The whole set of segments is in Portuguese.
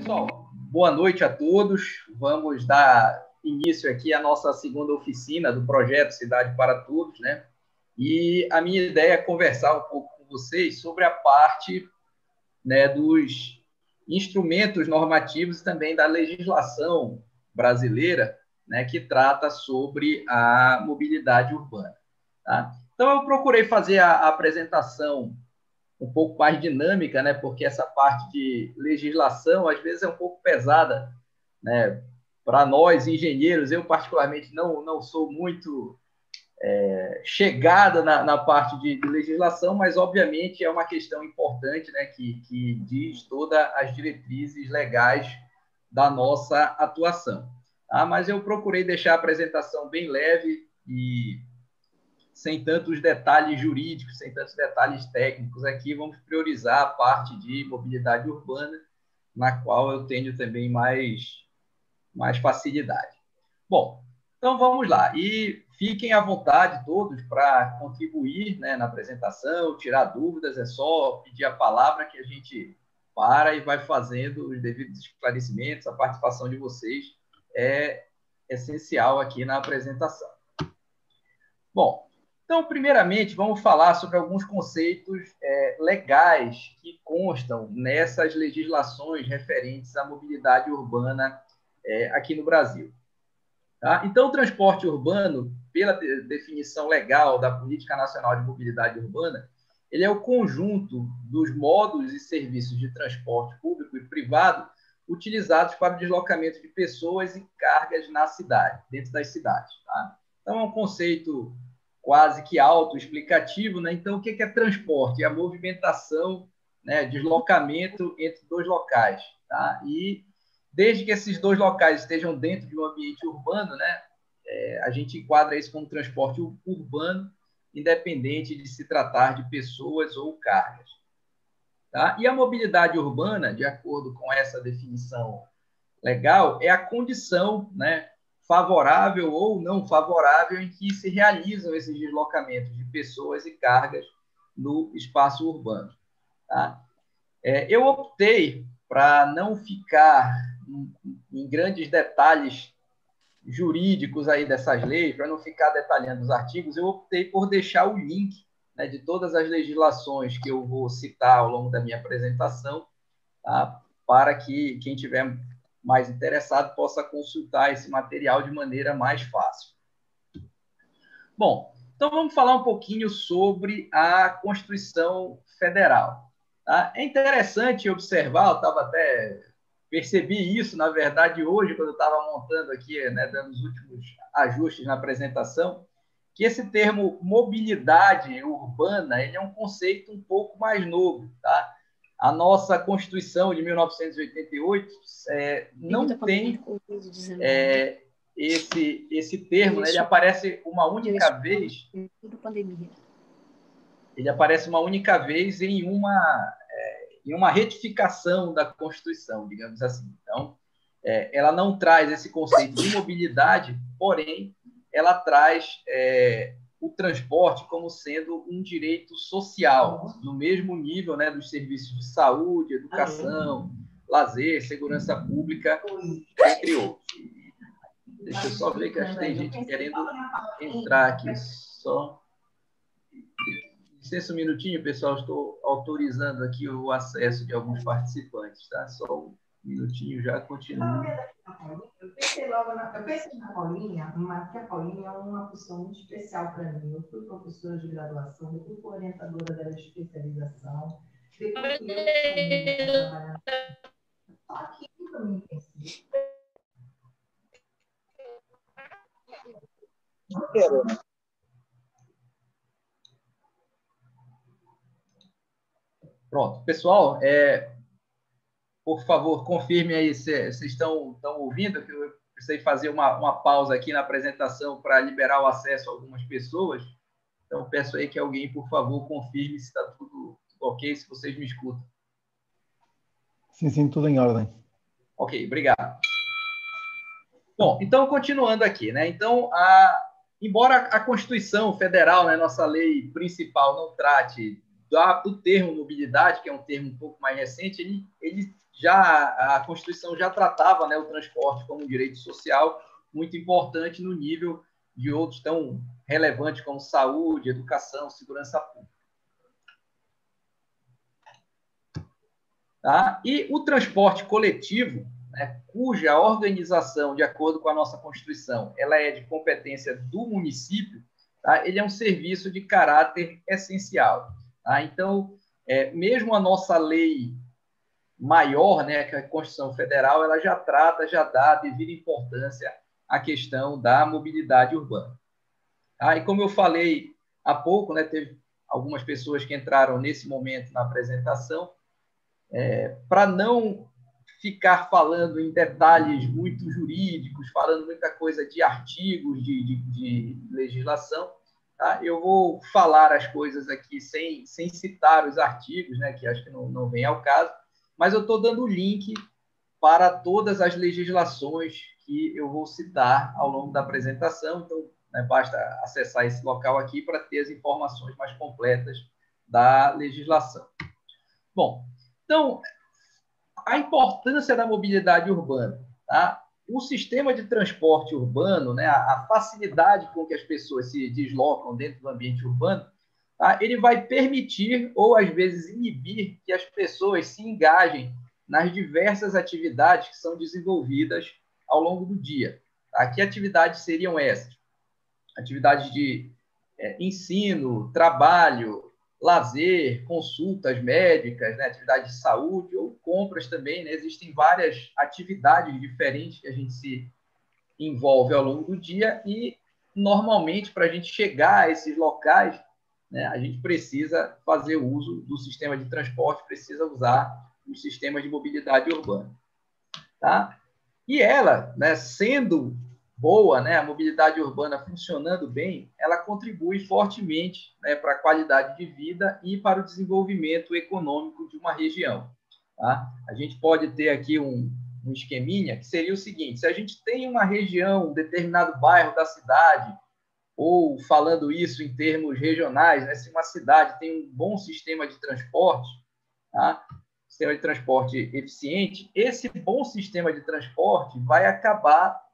Pessoal, boa noite a todos. Vamos dar início aqui à nossa segunda oficina do projeto Cidade para Todos, né? E a minha ideia é conversar um pouco com vocês sobre a parte, né, dos instrumentos normativos e também da legislação brasileira, né, que trata sobre a mobilidade urbana. Tá? Então, eu procurei fazer a apresentação um pouco mais dinâmica, né? Porque essa parte de legislação, às vezes, é um pouco pesada, né? Para nós, engenheiros, eu particularmente não sou muito chegada na parte de legislação, mas, obviamente, é uma questão importante, né? Que diz todas as diretrizes legais da nossa atuação. Tá? Mas eu procurei deixar a apresentação bem leve e sem tantos detalhes jurídicos, sem tantos detalhes técnicos. Aqui vamos priorizar a parte de mobilidade urbana, na qual eu tenho também mais facilidade. Bom, então vamos lá. E fiquem à vontade todos para contribuir, né, na apresentação, tirar dúvidas, é só pedir a palavra que a gente para e vai fazendo os devidos esclarecimentos. A participação de vocês é essencial aqui na apresentação. Bom, então, primeiramente, vamos falar sobre alguns conceitos legais que constam nessas legislações referentes à mobilidade urbana aqui no Brasil. Tá? Então, o transporte urbano, pela definição legal da Política Nacional de Mobilidade Urbana, ele é o conjunto dos modos e serviços de transporte público e privado utilizados para o deslocamento de pessoas e cargas na cidade, dentro das cidades. Tá? Então, é um conceito quase que autoexplicativo, né? Então, o que é transporte? É a movimentação, né, deslocamento entre dois locais, tá? E desde que esses dois locais estejam dentro de um ambiente urbano, né, a gente enquadra isso como transporte urbano, independente de se tratar de pessoas ou cargas. Tá? E a mobilidade urbana, de acordo com essa definição legal, é a condição, né, favorável ou não favorável em que se realizam esses deslocamentos de pessoas e cargas no espaço urbano. Tá? Eu optei para não ficar em grandes detalhes jurídicos aí dessas leis, para não ficar detalhando os artigos, eu optei por deixar o link, né, de todas as legislações que eu vou citar ao longo da minha apresentação, tá? Para que quem tiver mais interessado possa consultar esse material de maneira mais fácil. Bom, então vamos falar um pouquinho sobre a Constituição Federal. Tá? É interessante observar, percebi isso, na verdade, hoje, quando eu estava montando aqui, né, dando os últimos ajustes na apresentação, que esse termo mobilidade urbana, ele é um conceito um pouco mais novo, tá? A nossa Constituição de 1988 não tem esse termo, né? Ele aparece uma única vez. Ele aparece uma única vez em uma retificação da Constituição, digamos assim. Então, ela não traz esse conceito de mobilidade, porém, ela traz o transporte como sendo um direito social, no mesmo nível, né, dos serviços de saúde, educação, lazer, segurança pública, entre outros. Deixa eu só ver que acho que tem gente querendo entrar aqui. Só licença um minutinho, pessoal, estou autorizando aqui o acesso de alguns participantes, tá? Só um minutinho, já continua. Eu pensei na Paulinha, porque a Paulinha é uma pessoa muito especial para mim. Eu fui professora de graduação, depois fui orientadora da especialização, depois fui eu trabalhando. Só aqui para mim conhecer. Pronto, pessoal, por favor, confirme aí se vocês estão ouvindo, que eu precisei fazer uma pausa aqui na apresentação para liberar o acesso a algumas pessoas. Então, peço aí que alguém, por favor, confirme se está tudo ok, se vocês me escutam. Sim, tudo em ordem. Ok, obrigado. Bom, então, continuando aqui, né? Então, embora a Constituição Federal, né, nossa lei principal, não trate do termo mobilidade, que é um termo um pouco mais recente, ele a Constituição já tratava, né, o transporte como um direito social muito importante no nível de outros tão relevantes como saúde, educação, segurança pública. Tá? E o transporte coletivo, né, cuja organização, de acordo com a nossa Constituição, ela é de competência do município, tá? Ele é um serviço de caráter essencial. Tá? Então, mesmo a nossa lei maior, né, que é a Constituição Federal, ela já trata, já dá devida importância à questão da mobilidade urbana. Tá? E como eu falei há pouco, né, teve algumas pessoas que entraram nesse momento na apresentação, para não ficar falando em detalhes muito jurídicos, falando muita coisa de artigos, de legislação, tá? Eu vou falar as coisas aqui sem citar os artigos, né, que acho que não vem ao caso, mas eu estou dando o link para todas as legislações que eu vou citar ao longo da apresentação, então, né, basta acessar esse local aqui para ter as informações mais completas da legislação. Bom, então, a importância da mobilidade urbana. Tá? O sistema de transporte urbano, né, a facilidade com que as pessoas se deslocam dentro do ambiente urbano, tá? Ele vai permitir, ou às vezes inibir, que as pessoas se engajem nas diversas atividades que são desenvolvidas ao longo do dia. Tá? Que atividades seriam essas? Atividades de ensino, trabalho, lazer, consultas médicas, né, atividade de saúde ou compras também, né? Existem várias atividades diferentes que a gente se envolve ao longo do dia e, normalmente, para a gente chegar a esses locais, né, a gente precisa fazer uso do sistema de transporte, precisa usar os sistemas de mobilidade urbana. Tá? E ela, né, sendo boa, né, a mobilidade urbana funcionando bem, ela contribui fortemente, né, para a qualidade de vida e para o desenvolvimento econômico de uma região. Tá? A gente pode ter aqui um esqueminha que seria o seguinte: se a gente tem uma região, um determinado bairro da cidade, ou falando isso em termos regionais, né, se uma cidade tem um bom sistema de transporte, tá? Sistema de transporte eficiente, esse bom sistema de transporte vai acabar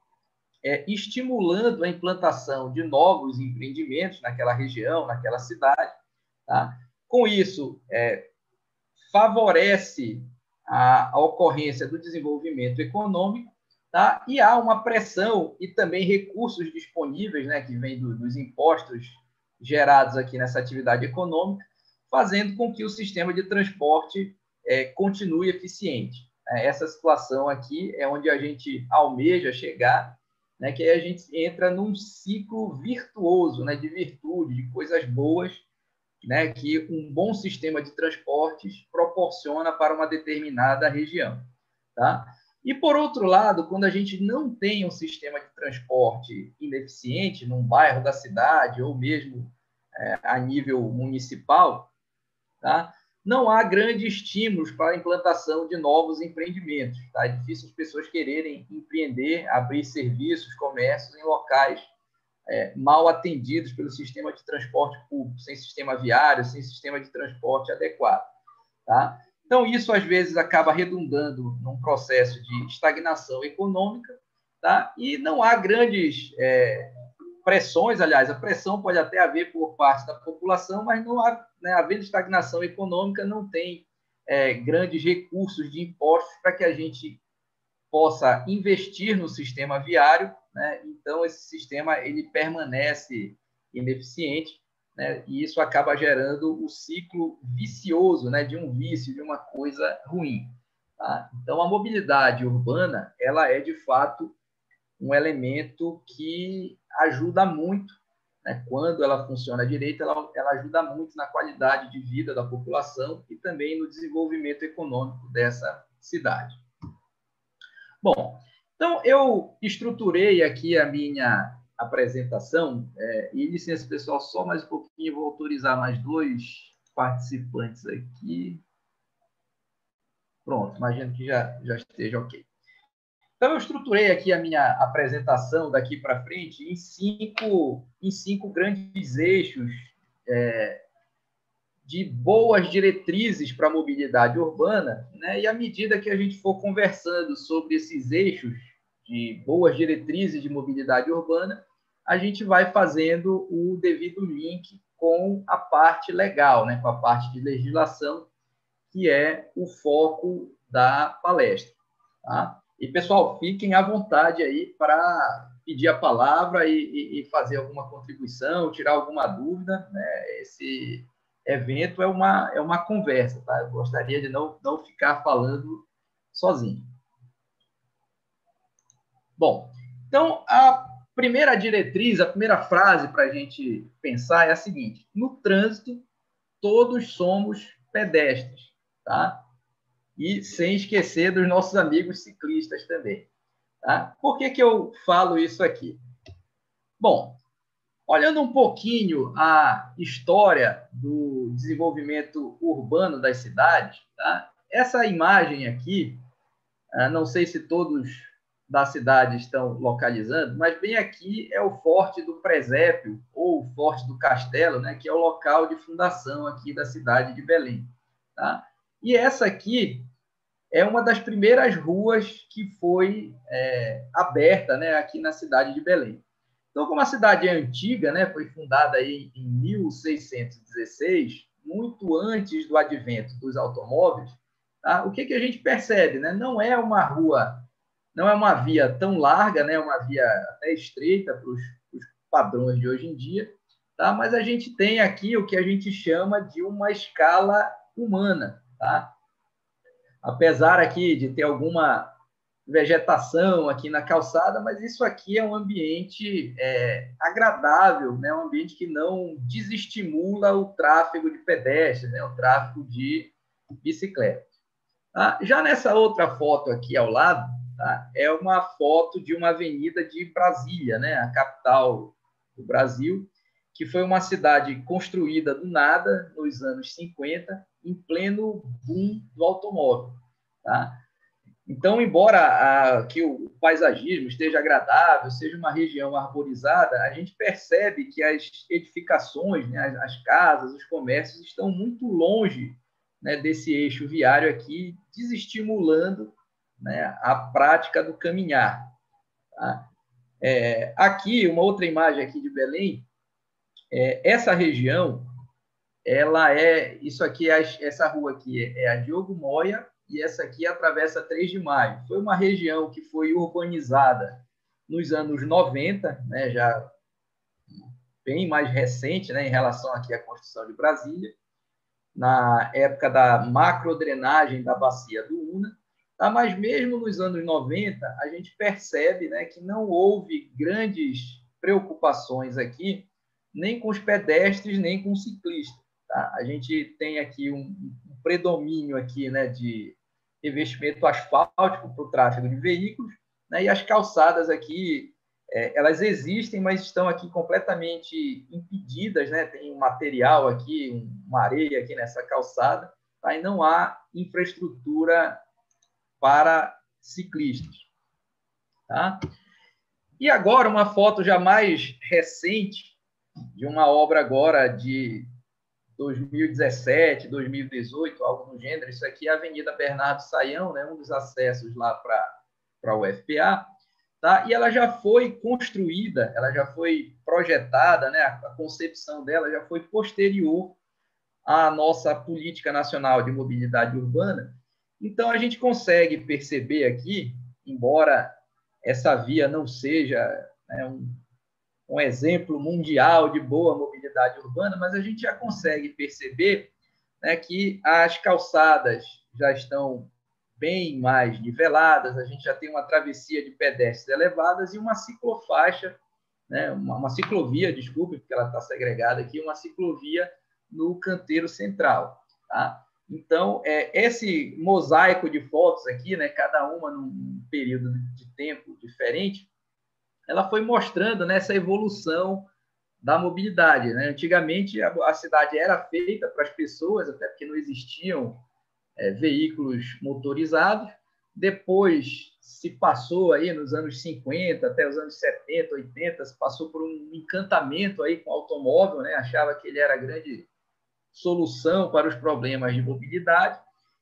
estimulando a implantação de novos empreendimentos naquela região, naquela cidade. Tá? Com isso, favorece a ocorrência do desenvolvimento econômico, tá? E há uma pressão e também recursos disponíveis, né, que vêm dos impostos gerados aqui nessa atividade econômica, fazendo com que o sistema de transporte continue eficiente. Essa situação aqui é onde a gente almeja chegar, né, que aí a gente entra num ciclo virtuoso, né, de virtude, de coisas boas, né, que um bom sistema de transportes proporciona para uma determinada região. Tá? E, por outro lado, quando a gente não tem um sistema de transporte ineficiente num bairro da cidade ou mesmo a nível municipal, tá? Não há grandes estímulos para a implantação de novos empreendimentos. Tá? É difícil as pessoas quererem empreender, abrir serviços, comércios em locais mal atendidos pelo sistema de transporte público, sem sistema viário, sem sistema de transporte adequado. Tá? Então, isso às vezes acaba redundando num processo de estagnação econômica, tá? E não há grandes pressões, aliás, a pressão pode até haver por parte da população, mas não há, né, havendo estagnação econômica, não tem grandes recursos de impostos para que a gente possa investir no sistema viário, né? Então esse sistema ele permanece ineficiente, né? E isso acaba gerando o ciclo vicioso, né, de um vício, de uma coisa ruim. Tá? Então a mobilidade urbana ela é de fato um elemento que ajuda muito, né? Quando ela funciona direito, ela ajuda muito na qualidade de vida da população e também no desenvolvimento econômico dessa cidade. Bom, então eu estruturei aqui a minha apresentação e, licença, pessoal, só mais um pouquinho, vou autorizar mais 2 participantes aqui. Pronto, imagino que já esteja ok. Então, eu estruturei aqui a minha apresentação daqui para frente em cinco grandes eixos de boas diretrizes para a mobilidade urbana, né? E à medida que a gente for conversando sobre esses eixos de boas diretrizes de mobilidade urbana, a gente vai fazendo o devido link com a parte legal, né? Com a parte de legislação, que é o foco da palestra. Tá? E, pessoal, fiquem à vontade aí para pedir a palavra e fazer alguma contribuição, tirar alguma dúvida, né? Esse evento é uma conversa, tá? Eu gostaria de não ficar falando sozinho. Bom, então, a primeira diretriz, a primeira frase para a gente pensar é a seguinte: no trânsito, todos somos pedestres, tá? E sem esquecer dos nossos amigos ciclistas também. Tá? Por que eu falo isso aqui? Bom, olhando um pouquinho a história do desenvolvimento urbano das cidades, tá? Essa imagem aqui, não sei se todos da cidade estão localizando, mas bem aqui é o Forte do Presépio, ou o Forte do Castelo, né, que é o local de fundação aqui da cidade de Belém. Tá? E essa aqui é uma das primeiras ruas que foi aberta, né, aqui na cidade de Belém. Então, como a cidade é antiga, né, foi fundada aí em 1616, muito antes do advento dos automóveis, tá? O que a gente percebe? Né? Não é uma rua, não é uma via tão larga, né, uma via até estreita para os padrões de hoje em dia, tá? Mas a gente tem aqui o que a gente chama de uma escala humana, tá? Apesar aqui de ter alguma vegetação aqui na calçada, mas isso aqui é um ambiente agradável, né? Um ambiente que não desestimula o tráfego de pedestres, né? O tráfego de bicicletas. Tá? Já nessa outra foto aqui ao lado, tá? É uma foto de uma avenida de Brasília, né? A capital do Brasil, que foi uma cidade construída do nada nos anos 50, em pleno boom do automóvel. Tá? Então, embora aqui o paisagismo esteja agradável, seja uma região arborizada, a gente percebe que as edificações, né, as casas, os comércios estão muito longe, né, desse eixo viário aqui, desestimulando, né, a prática do caminhar. Tá? Aqui, uma outra imagem aqui de Belém, essa região, isso aqui, essa rua aqui é a Diogo Moya, e essa aqui atravessa 3 de Maio. Foi uma região que foi urbanizada nos anos 90, né, já bem mais recente, né, em relação aqui à construção de Brasília, na época da macrodrenagem da bacia do Una, tá? Mas mesmo nos anos 90, a gente percebe, né, que não houve grandes preocupações aqui, nem com os pedestres, nem com os ciclistas. Tá? A gente tem aqui um predomínio aqui, né, de revestimento asfáltico para o tráfego de veículos, né, e as calçadas aqui, elas existem, mas estão aqui completamente impedidas, né? Tem um material aqui, uma areia aqui nessa calçada, tá? E não há infraestrutura para ciclistas. Tá? E agora uma foto já mais recente, de uma obra agora de 2017, 2018, algo do gênero. Isso aqui é a Avenida Bernardo Saião, né, um dos acessos lá para a UFPA. Tá? E ela já foi construída, ela já foi projetada, né, a concepção dela já foi posterior à nossa Política Nacional de Mobilidade Urbana. Então, a gente consegue perceber aqui, embora essa via não seja, né, um exemplo mundial de boa mobilidade urbana, mas a gente já consegue perceber, né, que as calçadas já estão bem mais niveladas, a gente já tem uma travessia de pedestres elevadas e uma ciclofaixa, né, uma ciclovia, desculpe, porque ela está segregada aqui, uma ciclovia no canteiro central. Tá? Então, esse mosaico de fotos aqui, né, cada uma num período de tempo diferente, ela foi mostrando, né, essa evolução da mobilidade. Né? Antigamente, a cidade era feita para as pessoas, até porque não existiam veículos motorizados. Depois se passou aí nos anos 50 até os anos 70, 80, se passou por um encantamento aí com o automóvel, né? Achava que ele era a grande solução para os problemas de mobilidade,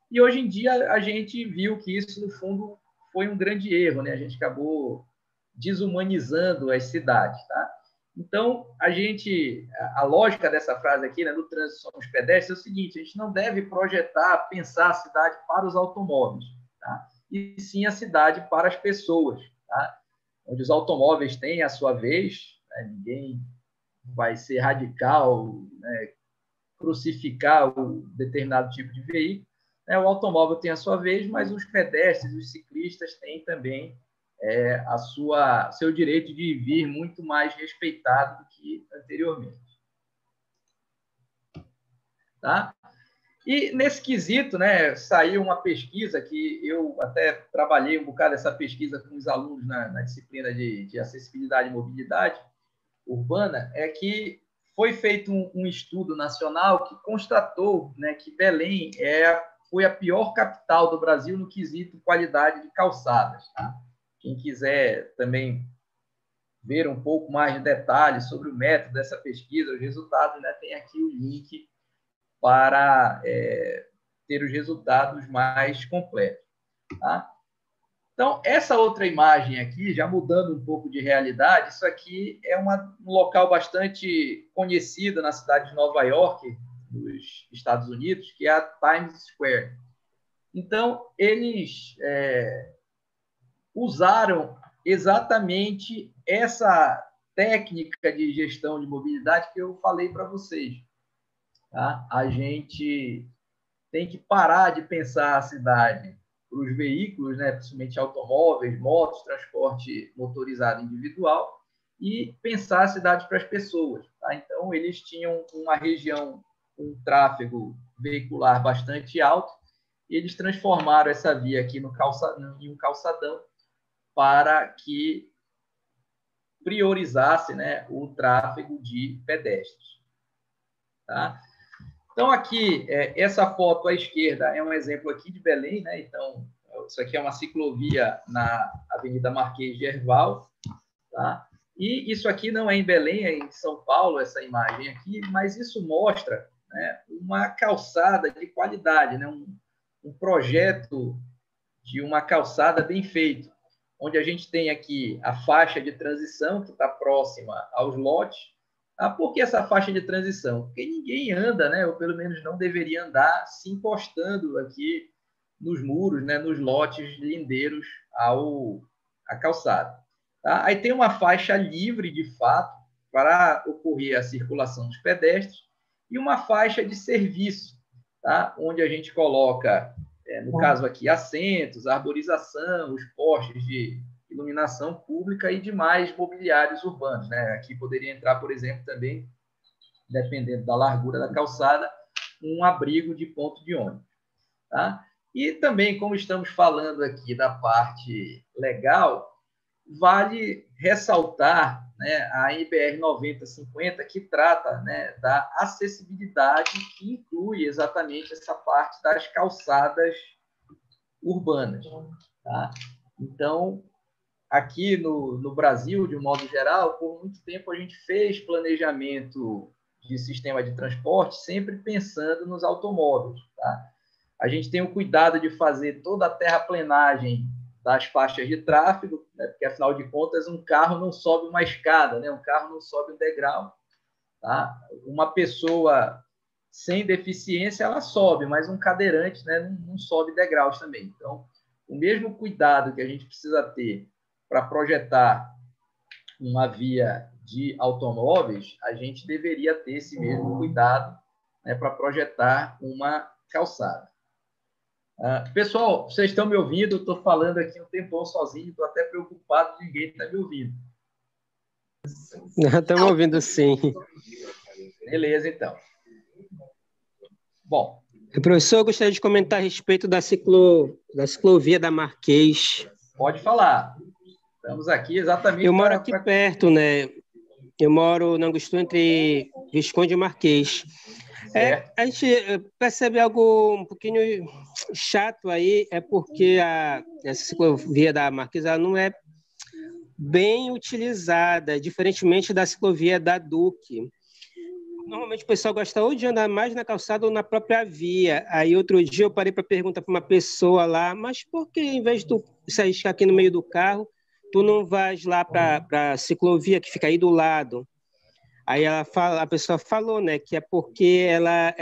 e hoje em dia a gente viu que isso, no fundo, foi um grande erro, né? A gente acabou desumanizando as cidades, tá? Então, a lógica dessa frase aqui, né, do trânsito somos pedestres, é o seguinte: a gente não deve projetar, pensar a cidade para os automóveis, tá? E sim a cidade para as pessoas, tá? Onde os automóveis têm a sua vez, né? Ninguém vai ser radical, né, crucificar o determinado tipo de veículo, né? O automóvel tem a sua vez, mas os pedestres, os ciclistas têm também seu direito de vir muito mais respeitado do que anteriormente. Tá? E nesse quesito, né, saiu uma pesquisa que eu até trabalhei um bocado essa pesquisa com os alunos na disciplina de acessibilidade e mobilidade urbana, é que foi feito um estudo nacional que constatou, né, que Belém foi a pior capital do Brasil no quesito qualidade de calçadas. Tá? Quem quiser também ver um pouco mais de detalhes sobre o método dessa pesquisa, os resultados, né, tem aqui o link para ter os resultados mais completos. Tá? Então, essa outra imagem aqui, já mudando um pouco de realidade, isso aqui é um local bastante conhecido na cidade de Nova York, nos Estados Unidos, que é a Times Square. Então, eles usaram exatamente essa técnica de gestão de mobilidade que eu falei para vocês. Tá? A gente tem que parar de pensar a cidade para os veículos, né, principalmente automóveis, motos, transporte motorizado individual, e pensar a cidade para as pessoas. Tá? Então, eles tinham uma região com tráfego veicular bastante alto, e eles transformaram essa via aqui em um calçadão para que priorizasse, né, o tráfego de pedestres. Tá? Então, aqui, essa foto à esquerda é um exemplo aqui de Belém, né? Então, isso aqui é uma ciclovia na Avenida Marquês de Herval, tá? E isso aqui não é em Belém, é em São Paulo, essa imagem aqui, mas isso mostra, né, uma calçada de qualidade, né? Um projeto de uma calçada bem feito, onde a gente tem aqui a faixa de transição, que está próxima aos lotes. Por que essa faixa de transição? Porque ninguém anda, né, ou pelo menos não deveria andar, se encostando aqui nos muros, né, nos lotes lindeiros à calçada. Tá? Aí tem uma faixa livre, de fato, para ocorrer a circulação dos pedestres, e uma faixa de serviço, tá? Onde a gente coloca, no caso aqui, assentos, arborização, os postes de iluminação pública e demais mobiliários urbanos. Né? Aqui poderia entrar, por exemplo, também, dependendo da largura da calçada, um abrigo de ponto de ônibus. Tá? E também, como estamos falando aqui da parte legal, vale ressaltar, né, a NBR 9050, que trata, né, da acessibilidade, que inclui exatamente essa parte das calçadas urbanas. Tá? Então, aqui no Brasil, de um modo geral, por muito tempo a gente fez planejamento de sistema de transporte sempre pensando nos automóveis. Tá? A gente tem o cuidado de fazer toda a terraplenagem das faixas de tráfego, né? Porque, afinal de contas, um carro não sobe uma escada, né? Um carro não sobe um degrau. Tá? Uma pessoa sem deficiência, ela sobe, mas um cadeirante, né, não sobe degraus também. Então, o mesmo cuidado que a gente precisa ter para projetar uma via de automóveis, a gente deveria ter esse mesmo cuidado, né, para projetar uma calçada. Pessoal, vocês estão me ouvindo? Eu estou falando aqui um tempão sozinho, estou até preocupado de ninguém estar me ouvindo. Estamos ouvindo, sim. Beleza, então. Bom. Professor, eu gostaria de comentar a respeito da ciclovia da Marquês. Pode falar. Estamos aqui exatamente... Eu moro aqui perto, né? Eu moro na Angostura, entre Visconde e Marquês. A gente percebe algo um pouquinho chato aí, porque essa ciclovia da Marquês ela não é bem utilizada, diferentemente da ciclovia da Duque. Normalmente o pessoal gosta ou de andar mais na calçada ou na própria via. Aí outro dia eu parei para perguntar para uma pessoa lá, mas por que em vez de tu sair aqui no meio do carro, tu não vais lá para a ciclovia que fica aí do lado? Aí a pessoa falou, né, que é porque ela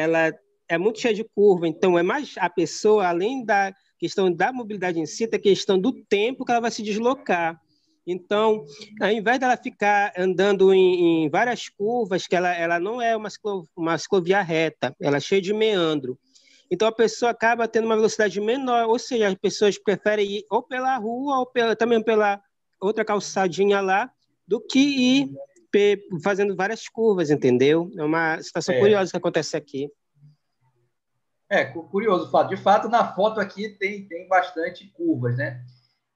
é muito cheia de curva, então é mais a pessoa, além da questão da mobilidade em si, tem a questão do tempo que ela vai se deslocar. Então, ao invés dela ficar andando em várias curvas, que ela não é uma ciclovia reta, ela é cheia de meandro. Então, a pessoa acaba tendo uma velocidade menor, ou seja, as pessoas preferem ir ou pela rua ou também pela outra calçadinha lá, do que ir fazendo várias curvas, entendeu? É uma situação curiosa que acontece aqui. Curioso o fato. De fato, na foto aqui tem bastante curvas, né?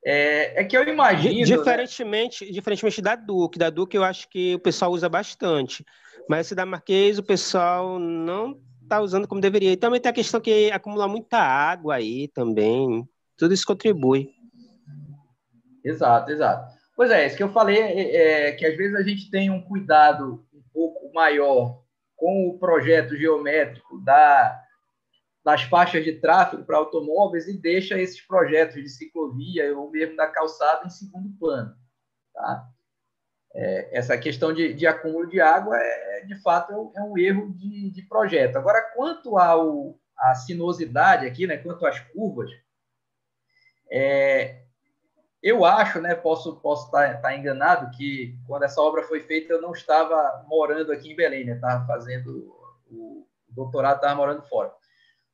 É que eu imagino... Diferentemente da Duque eu acho que o pessoal usa bastante, mas esse da Marquês o pessoal não está usando como deveria. E também tem a questão que acumula muita água aí também, tudo isso contribui. Exato. Pois é, isso que eu falei que às vezes a gente tem um cuidado um pouco maior com o projeto geométrico das faixas de tráfego para automóveis e deixa esses projetos de ciclovia ou mesmo da calçada em segundo plano. Tá? Essa questão de acúmulo de água, de fato, é um erro de projeto. Agora, quanto à sinuosidade aqui, né, quanto às curvas, eu acho, né, posso estar enganado, que quando essa obra foi feita eu não estava morando aqui em Belém, né, estava fazendo o doutorado, estava morando fora.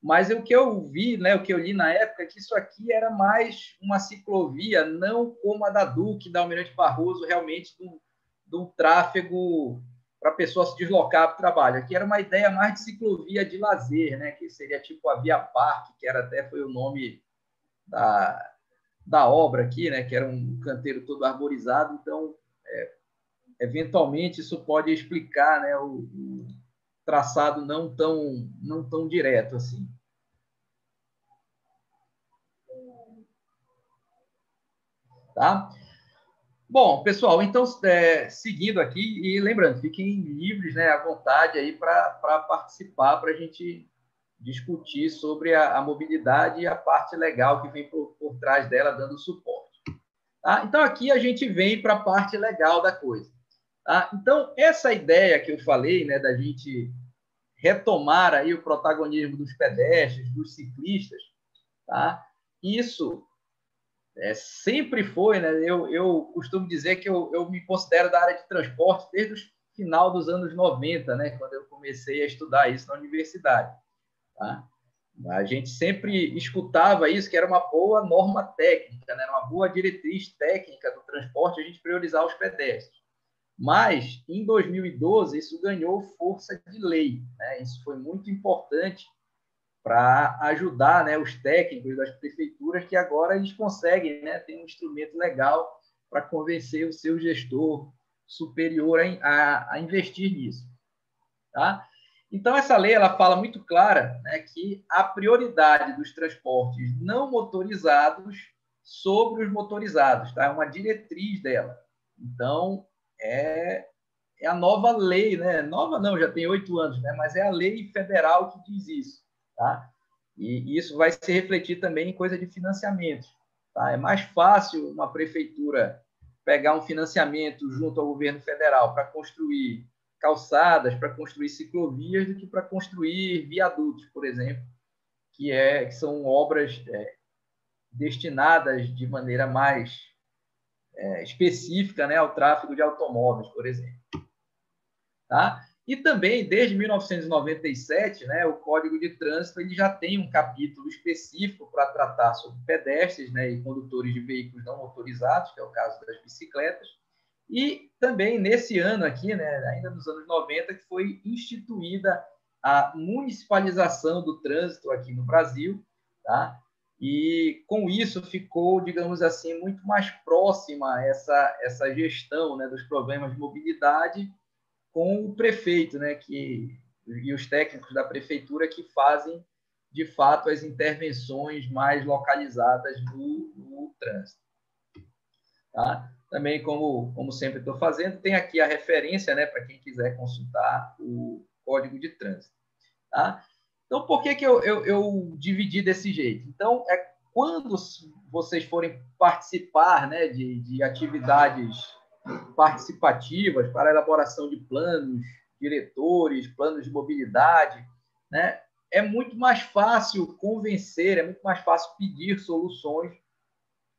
Mas o que eu vi, né, o que eu li na época, é que isso aqui era mais uma ciclovia, não como a da Duque, da Almirante Barroso, realmente de um tráfego para a pessoa se deslocar para o trabalho. Aqui era uma ideia mais de ciclovia de lazer, né, que seria tipo a Via Parque, que foi o nome da obra aqui, né, que era um canteiro todo arborizado. Então, eventualmente, isso pode explicar, né, o traçado não tão direto assim. Tá? Bom, pessoal, então, seguindo aqui, e lembrando, fiquem livres, né, à vontade aí para participar, para a gente discutir sobre a mobilidade e a parte legal que vem por trás dela, dando suporte. Tá? Então, aqui a gente vem para a parte legal da coisa. Tá? Então, essa ideia que eu falei, né, da gente retomar aí o protagonismo dos pedestres, dos ciclistas, tá? Isso sempre foi, né? Eu costumo dizer que eu me considero da área de transporte desde o final dos anos 90, né? Quando eu comecei a estudar isso na universidade. Tá? A gente sempre escutava isso, que era uma boa norma técnica, né? Uma boa diretriz técnica do transporte, a gente priorizar os pedestres. Mas, em 2012, isso ganhou força de lei, né? Isso foi muito importante para ajudar, né, os técnicos das prefeituras, que agora eles conseguem, né, ter um instrumento legal para convencer o seu gestor superior a investir nisso. Tá? Então, essa lei ela fala muito clara, né, que a prioridade dos transportes não motorizados sobre os motorizados. Tá? É uma diretriz dela. Então, é a nova lei, né? Nova não, já tem 8 anos, né? Mas é a lei federal que diz isso. Tá? E isso vai se refletir também em coisa de financiamento. Tá? É mais fácil uma prefeitura pegar um financiamento junto ao governo federal para construir calçadas, para construir ciclovias, do que para construir viadutos, por exemplo, que são obras destinadas de maneira mais específica, né, ao tráfego de automóveis, por exemplo. Tá? E também, desde 1997, né, o Código de Trânsito ele já tem um capítulo específico para tratar sobre pedestres, né, e condutores de veículos não motorizados, que é o caso das bicicletas. E também, nesse ano aqui, né, ainda nos anos 90, que foi instituída a municipalização do trânsito aqui no Brasil. Tá? E, com isso, ficou, digamos assim, muito mais próxima essa gestão, né, dos problemas de mobilidade com o prefeito, né, e os técnicos da prefeitura que fazem, de fato, as intervenções mais localizadas no trânsito. Tá? Também, como sempre estou fazendo, tem aqui a referência, né, para quem quiser consultar o Código de Trânsito. Tá? Então, por que eu dividi desse jeito? Então, quando vocês forem participar, né, de atividades participativas para a elaboração de planos diretores, planos de mobilidade, né, é muito mais fácil convencer, é muito mais fácil pedir soluções,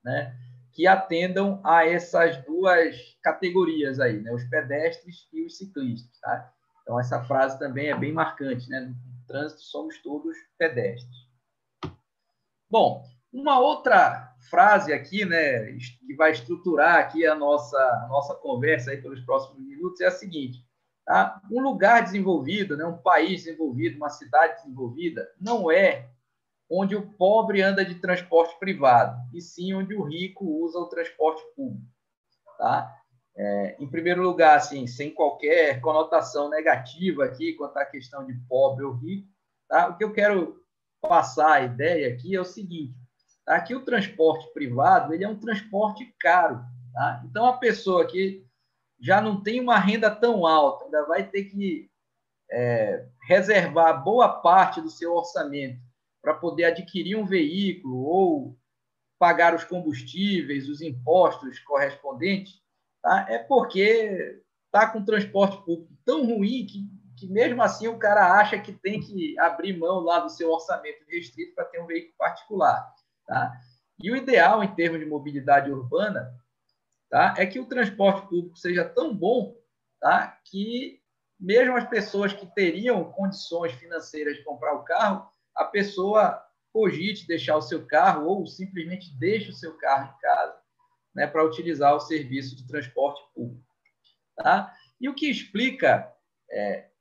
né, que atendam a essas duas categorias aí, né, os pedestres e os ciclistas. Tá? Então, essa frase também é bem marcante, né? No trânsito somos todos pedestres. Bom, uma outra frase aqui, né, que vai estruturar aqui a nossa conversa aí pelos próximos minutos é a seguinte: tá? Um lugar desenvolvido, né, um país desenvolvido, uma cidade desenvolvida, não é onde o pobre anda de transporte privado, e sim onde o rico usa o transporte público. Tá? Em primeiro lugar, assim, sem qualquer conotação negativa aqui quanto à questão de pobre ou rico, tá? O que eu quero passar a ideia aqui é o seguinte: tá? Que o transporte privado ele é um transporte caro. Tá? Então, a pessoa que já não tem uma renda tão alta, ainda vai ter que reservar boa parte do seu orçamento para poder adquirir um veículo ou pagar os combustíveis, os impostos correspondentes, tá? É porque está com o transporte público tão ruim que mesmo assim o cara acha que tem que abrir mão lá do seu orçamento restrito para ter um veículo particular. Tá? E o ideal em termos de mobilidade urbana, tá, é que o transporte público seja tão bom, tá, que mesmo as pessoas que teriam condições financeiras de comprar o carro, a pessoa cogite deixar o seu carro ou simplesmente deixe o seu carro em casa, né, para utilizar o serviço de transporte público. Tá? E o que explica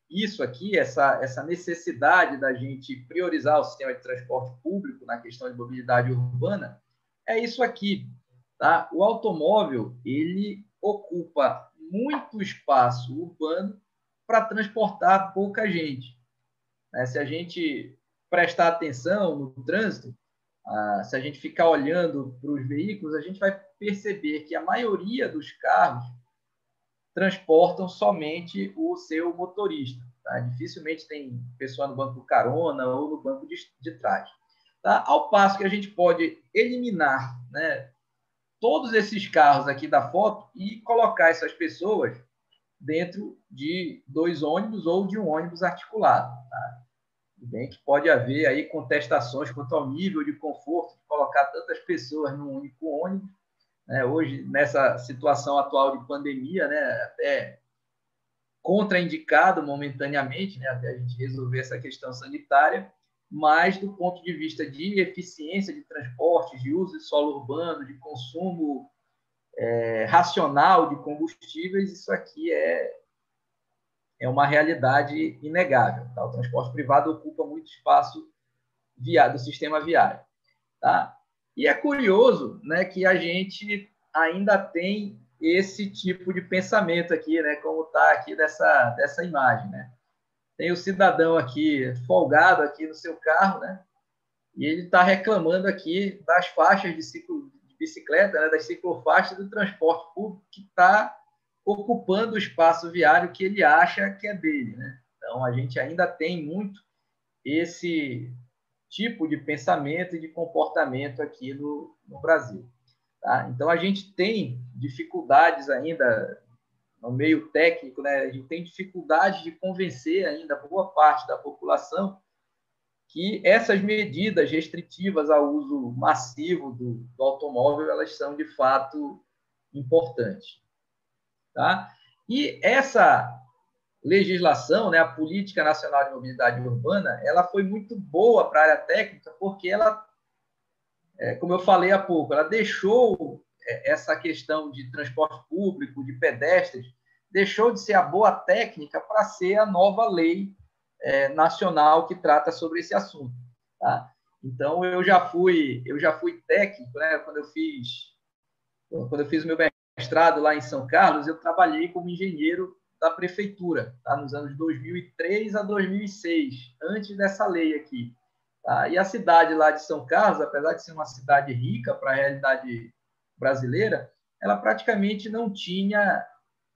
isso aqui, essa necessidade da gente priorizar o sistema de transporte público na questão de mobilidade urbana, é isso aqui. Tá? O automóvel ele ocupa muito espaço urbano para transportar pouca gente. Né? Se a gente prestar atenção no trânsito, se a gente ficar olhando para os veículos, a gente vai perceber que a maioria dos carros transportam somente o seu motorista. Tá? Dificilmente tem pessoa no banco do carona ou no banco de trás. Tá? Ao passo que a gente pode eliminar, né, todos esses carros aqui da foto e colocar essas pessoas dentro de 2 ônibus ou de um ônibus articulado. Tá? Bem que pode haver aí contestações quanto ao nível de conforto de colocar tantas pessoas num único ônibus. Né? Hoje, nessa situação atual de pandemia, né, até contraindicado momentaneamente, né, até a gente resolver essa questão sanitária, mas do ponto de vista de eficiência de transporte, de uso de solo urbano, de consumo racional de combustíveis, isso aqui é uma realidade inegável. Tá? O transporte privado ocupa muito espaço do sistema viário. Tá? E é curioso, né, que a gente ainda tem esse tipo de pensamento aqui, né, como está aqui dessa imagem. Né? Tem o cidadão aqui folgado aqui no seu carro, né, e ele está reclamando aqui das faixas de bicicleta, né, das ciclofaixas do transporte público que está ocupando o espaço viário que ele acha que é dele. Né? Então, a gente ainda tem muito esse tipo de pensamento e de comportamento aqui no Brasil. Tá? Então, a gente tem dificuldades ainda no meio técnico, né? A gente tem dificuldade de convencer ainda boa parte da população que essas medidas restritivas ao uso massivo do automóvel, elas são, de fato, importantes. Tá? E essa legislação, né, a Política Nacional de Mobilidade Urbana, ela foi muito boa para a área técnica, porque ela, como eu falei há pouco, ela deixou essa questão de transporte público, de pedestres, deixou de ser a boa técnica para ser a nova lei nacional que trata sobre esse assunto. Tá? Então, eu já fui técnico, né, quando eu fiz o meu mestrado lá em São Carlos, eu trabalhei como engenheiro da prefeitura, tá? Nos anos 2003 a 2006, antes dessa lei aqui. Tá? E a cidade lá de São Carlos, apesar de ser uma cidade rica para a realidade brasileira, ela praticamente não tinha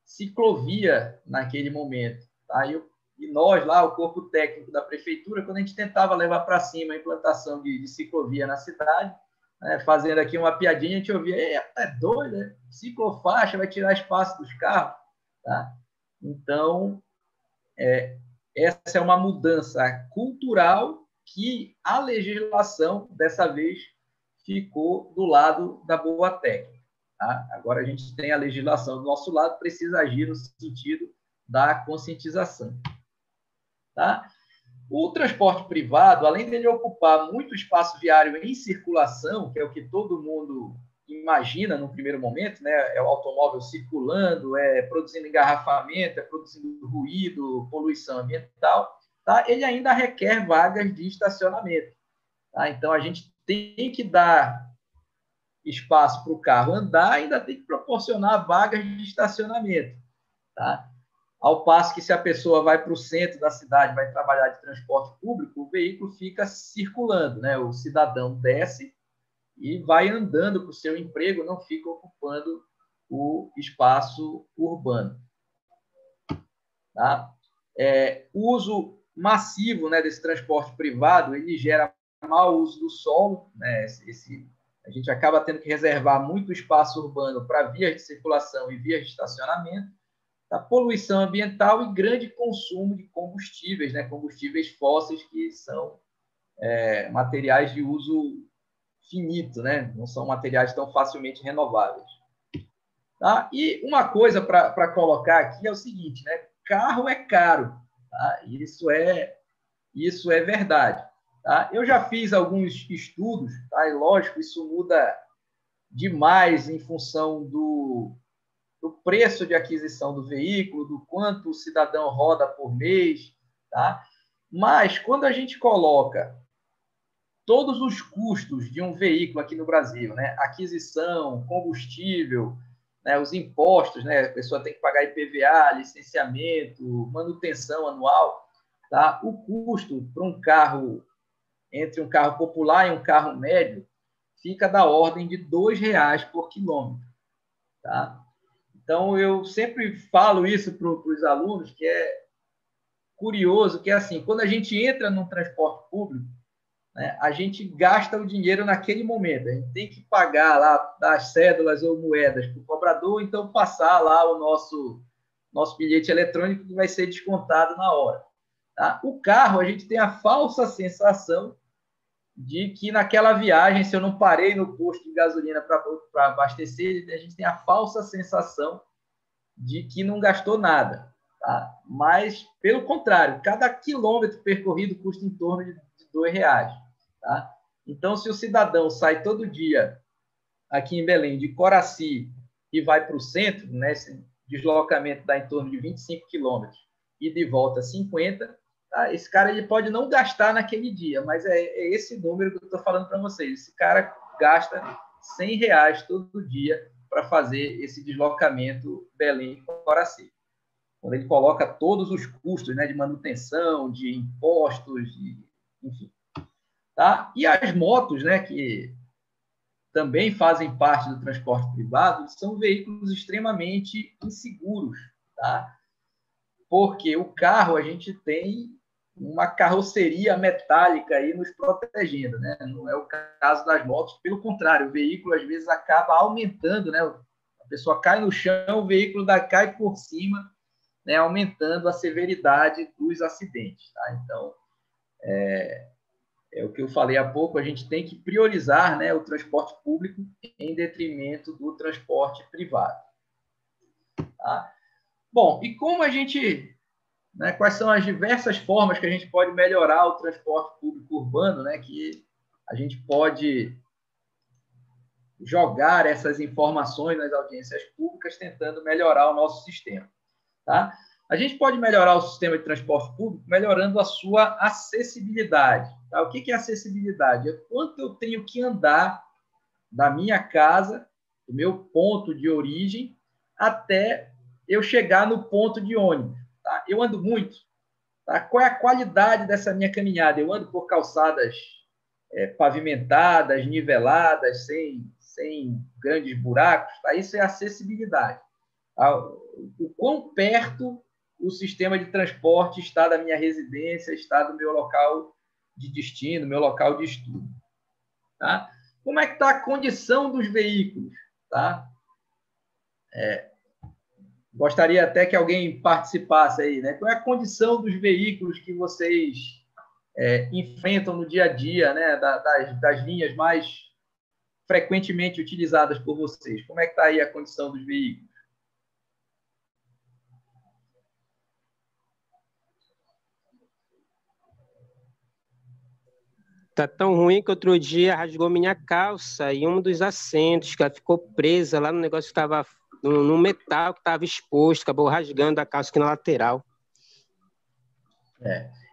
ciclovia naquele momento. Tá? E eu E nós lá, o corpo técnico da prefeitura, quando a gente tentava levar para cima a implantação de ciclovia na cidade, né, fazendo aqui uma piadinha, a gente ouvia: é doido, né? Ciclofaixa vai tirar espaço dos carros. Tá? Então, essa é uma mudança cultural que a legislação, dessa vez, ficou do lado da boa técnica. Tá? Agora a gente tem a legislação do nosso lado, precisa agir no sentido da conscientização. Tá? O transporte privado, além de ele ocupar muito espaço viário em circulação, que é o que todo mundo imagina no primeiro momento, né? É o automóvel circulando, é produzindo engarrafamento, é produzindo ruído, poluição ambiental, tá? Ele ainda requer vagas de estacionamento. Tá? Então, a gente tem que dar espaço para o carro andar, ainda tem que proporcionar vagas de estacionamento. Tá? Ao passo que, se a pessoa vai para o centro da cidade, vai trabalhar de transporte público, o veículo fica circulando, né? O cidadão desce e vai andando para o seu emprego, não fica ocupando o espaço urbano. Tá? O uso massivo, né, desse transporte privado, ele gera mau uso do solo, né? A gente acaba tendo que reservar muito espaço urbano para vias de circulação e vias de estacionamento, a poluição ambiental e grande consumo de combustíveis, né? Combustíveis fósseis, que são materiais de uso finito, né? Não são materiais tão facilmente renováveis. Tá? E uma coisa para colocar aqui é o seguinte, né? Carro é caro. Tá? Isso é verdade. Tá? Eu já fiz alguns estudos, tá? E lógico, isso muda demais em função do preço de aquisição do veículo, do quanto o cidadão roda por mês, tá? Mas quando a gente coloca todos os custos de um veículo aqui no Brasil, né? Aquisição, combustível, né? Os impostos, né? A pessoa tem que pagar IPVA, licenciamento, manutenção anual, tá? O custo para um carro, entre um carro popular e um carro médio, fica da ordem de R$ 2,00 por quilômetro, tá? Então, eu sempre falo isso para os alunos, que é curioso, que é assim, quando a gente entra no transporte público, né, a gente gasta o dinheiro naquele momento. A gente tem que pagar lá as cédulas ou moedas para o cobrador, então passar lá o nosso bilhete eletrônico, que vai ser descontado na hora. Tá? O carro, a gente tem a falsa sensação de que naquela viagem, se eu não parei no posto de gasolina para abastecer, a gente tem a falsa sensação de que não gastou nada. Tá? Mas, pelo contrário, cada quilômetro percorrido custa em torno de R$ 2,00. Tá? Então, se o cidadão sai todo dia aqui em Belém, de Coraci, e vai para o centro, né, esse deslocamento dá em torno de 25 quilômetros, e de volta 50, tá? Esse cara ele pode não gastar naquele dia, mas é esse número que eu estou falando para vocês. Esse cara gasta R$ 100 todo dia para fazer esse deslocamento Belém-Coraci. Quando ele coloca todos os custos, né, de manutenção, de impostos, enfim. Tá? E as motos, né, que também fazem parte do transporte privado, são veículos extremamente inseguros. Tá? Porque o carro, a gente tem uma carroceria metálica aí nos protegendo, né? Não é o caso das motos, pelo contrário, o veículo às vezes acaba aumentando, né? A pessoa cai no chão, o veículo cai por cima, né? Aumentando a severidade dos acidentes, tá? Então, é o que eu falei há pouco, a gente tem que priorizar, né, o transporte público em detrimento do transporte privado. Tá? Bom, e como a gente... Né, quais são as diversas formas que a gente pode melhorar o transporte público urbano, né, que a gente pode jogar essas informações nas audiências públicas tentando melhorar o nosso sistema. Tá? A gente pode melhorar o sistema de transporte público melhorando a sua acessibilidade. Tá? O que é acessibilidade? É quanto eu tenho que andar da minha casa, do meu ponto de origem, até eu chegar no ponto de ônibus. Tá? Eu ando muito. Tá? Qual é a qualidade dessa minha caminhada? Eu ando por calçadas pavimentadas, niveladas, sem grandes buracos. Tá? Isso é acessibilidade. Tá? O quão perto o sistema de transporte está da minha residência, está do meu local de destino, meu local de estudo. Tá? Como é que está a condição dos veículos? Tá? Gostaria até que alguém participasse aí, né? Qual é a condição dos veículos que vocês enfrentam no dia a dia, né? Das linhas mais frequentemente utilizadas por vocês? Como é que está aí a condição dos veículos? Tá tão ruim que outro dia rasgou minha calça e um dos assentos, que ela ficou presa lá no negócio que estava no metal que estava exposto, acabou rasgando a calça aqui na lateral.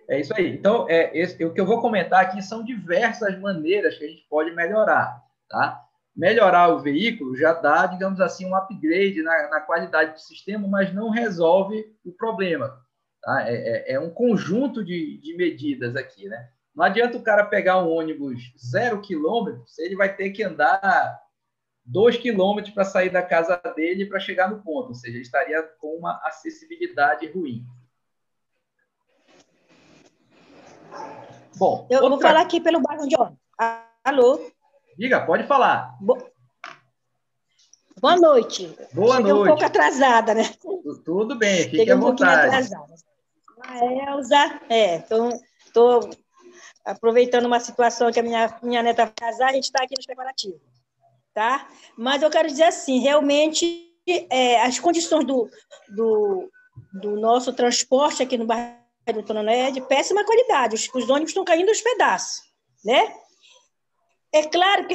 É isso aí. Então, o que eu vou comentar aqui são diversas maneiras que a gente pode melhorar. Tá? Melhorar o veículo já dá, digamos assim, um upgrade na qualidade do sistema, mas não resolve o problema. Tá? É um conjunto de medidas aqui, né? Não adianta o cara pegar um ônibus 0 km, ele vai ter que andar 2 km para sair da casa dele para chegar no ponto, ou seja, ele estaria com uma acessibilidade ruim. Bom, eu vou falar aqui pelo bairro de onde? Alô? Diga, pode falar. Boa noite. Boa Cheguei noite. Um pouco atrasada, né? Tudo bem, fique à vontade. Atrasada. A Elza, estou aproveitando uma situação que a minha neta vai casar, a gente está aqui nos preparativos, tá? Mas eu quero dizer assim, realmente, as condições do nosso transporte aqui no bairro do Tononé é de péssima qualidade, os ônibus estão caindo aos pedaços, né? É claro que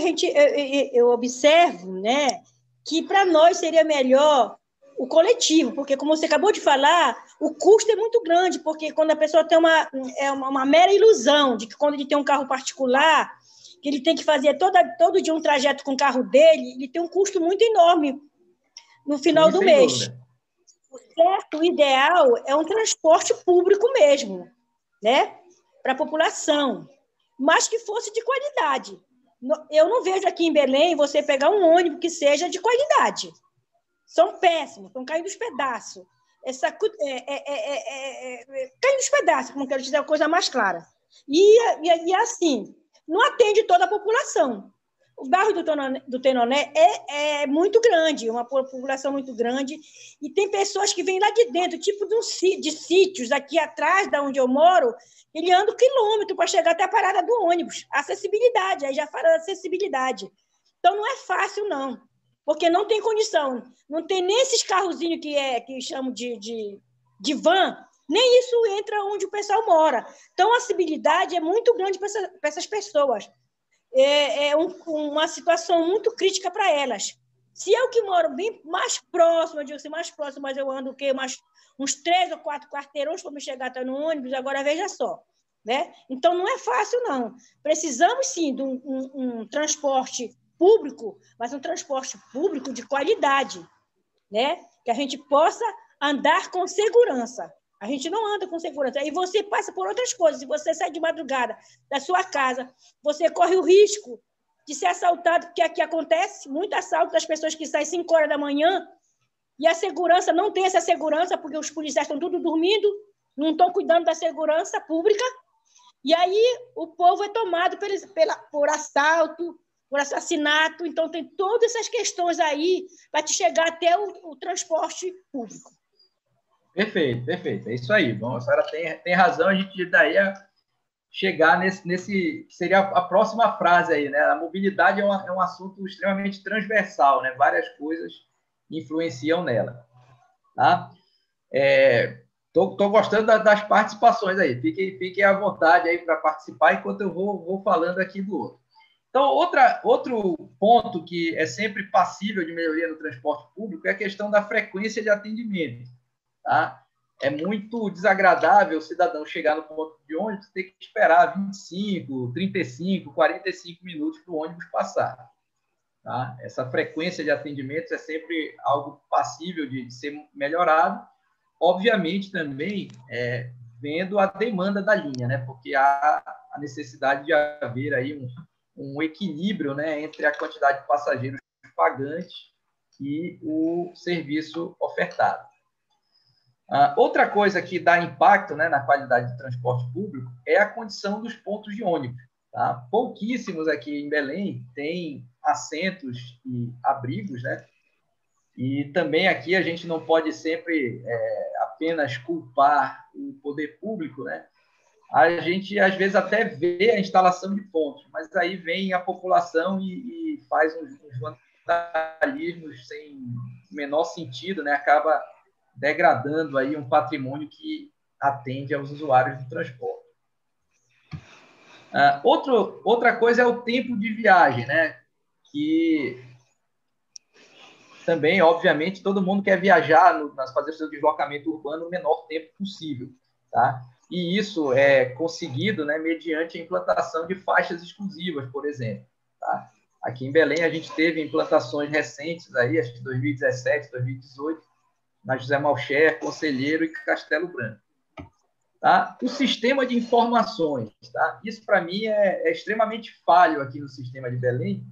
eu observo, né, que para nós seria melhor o coletivo, porque, como você acabou de falar, o custo é muito grande, porque quando a pessoa tem uma mera ilusão de que quando ele tem um carro particular, que ele tem que fazer todo dia um trajeto com o carro dele, ele tem um custo muito enorme no final do mês. Dúvida. O certo, o ideal é um transporte público mesmo, né, para a população, mas que fosse de qualidade. Eu não vejo aqui em Belém você pegar um ônibus que seja de qualidade. São péssimos, estão caindo os pedaços. Caindo os pedaços, como quero dizer, a coisa mais clara. E assim, não atende toda a população. O bairro do Tenoné é muito grande, uma população muito grande, e tem pessoas que vêm lá de dentro, tipo de sítios aqui atrás da onde eu moro, ele anda um quilômetro para chegar até a parada do ônibus. Acessibilidade, aí já fala da acessibilidade. Então, não é fácil, não, porque não tem condição. Não tem nem esses carrozinhos que chamam de van, nem isso entra onde o pessoal mora. Então, a acessibilidade é muito grande para essas pessoas. Uma situação muito crítica para elas. Se eu que moro bem mais próximo, eu digo assim, mais próximo, mas eu ando uns 3 ou 4 quarteirões para me chegar até no ônibus, agora veja só. Né? Então, não é fácil, não. Precisamos, sim, de um transporte público, mas um transporte público de qualidade, né? Que a gente possa andar com segurança. A gente não anda com segurança. Aí você passa por outras coisas. Se você sai de madrugada da sua casa, você corre o risco de ser assaltado, porque aqui acontece muito assalto das pessoas que saem 5 horas da manhã e a segurança não tem essa segurança, porque os policiais estão tudo dormindo, não estão cuidando da segurança pública, e aí o povo é tomado por assalto, por assassinato. Então, tem todas essas questões aí para te chegar até o transporte público. Perfeito, perfeito. É isso aí. Bom, a senhora tem razão, a gente daí chegar nesse que seria a próxima frase aí, né? A mobilidade é um assunto extremamente transversal, né? Várias coisas influenciam nela. Tá? Tô gostando das participações aí. Fiquem à vontade aí para participar enquanto eu vou falando aqui do outro. Então, outro ponto que é sempre passível de melhoria no transporte público é a questão da frequência de atendimento. Tá? É muito desagradável o cidadão chegar no ponto de ônibus e ter que esperar 25, 35, 45 minutos para o ônibus passar. Tá? Essa frequência de atendimentos é sempre algo passível de ser melhorado, obviamente também vendo a demanda da linha, né? Porque há a necessidade de haver aí um equilíbrio, né, entre a quantidade de passageiros pagantes e o serviço ofertado. Outra coisa que dá impacto, né, na qualidade do transporte público é a condição dos pontos de ônibus. Tá? Pouquíssimos aqui em Belém têm assentos e abrigos, né? E também aqui a gente não pode sempre apenas culpar o poder público, né? A gente, às vezes, até vê a instalação de pontos, mas aí vem a população e faz uns vandalismos sem menor sentido, né? Acaba degradando aí um patrimônio que atende aos usuários do transporte. Outra coisa é o tempo de viagem, né? Que também, obviamente, todo mundo quer viajar, fazer o seu deslocamento urbano no menor tempo possível, tá? E isso é conseguido, né, mediante a implantação de faixas exclusivas, por exemplo. Tá? Aqui em Belém, a gente teve implantações recentes, aí, acho que 2017, 2018, na José Malcher, Conselheiro e Castelo Branco. Tá? O sistema de informações, tá? Isso, para mim, é extremamente falho aqui no sistema de Belém,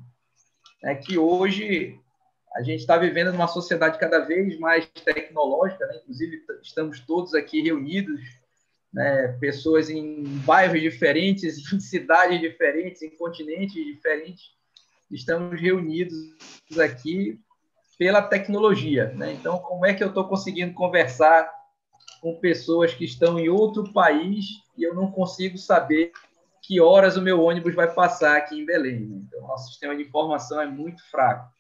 né, que hoje a gente está vivendo numa sociedade cada vez mais tecnológica, né? Inclusive, estamos todos aqui reunidos, né, pessoas em bairros diferentes, em cidades diferentes, em continentes diferentes, estamos reunidos aqui pela tecnologia, né? Então, como é que eu estou conseguindo conversar com pessoas que estão em outro país e eu não consigo saber que horas o meu ônibus vai passar aqui em Belém, né? Então, nosso sistema de informação é muito fraco.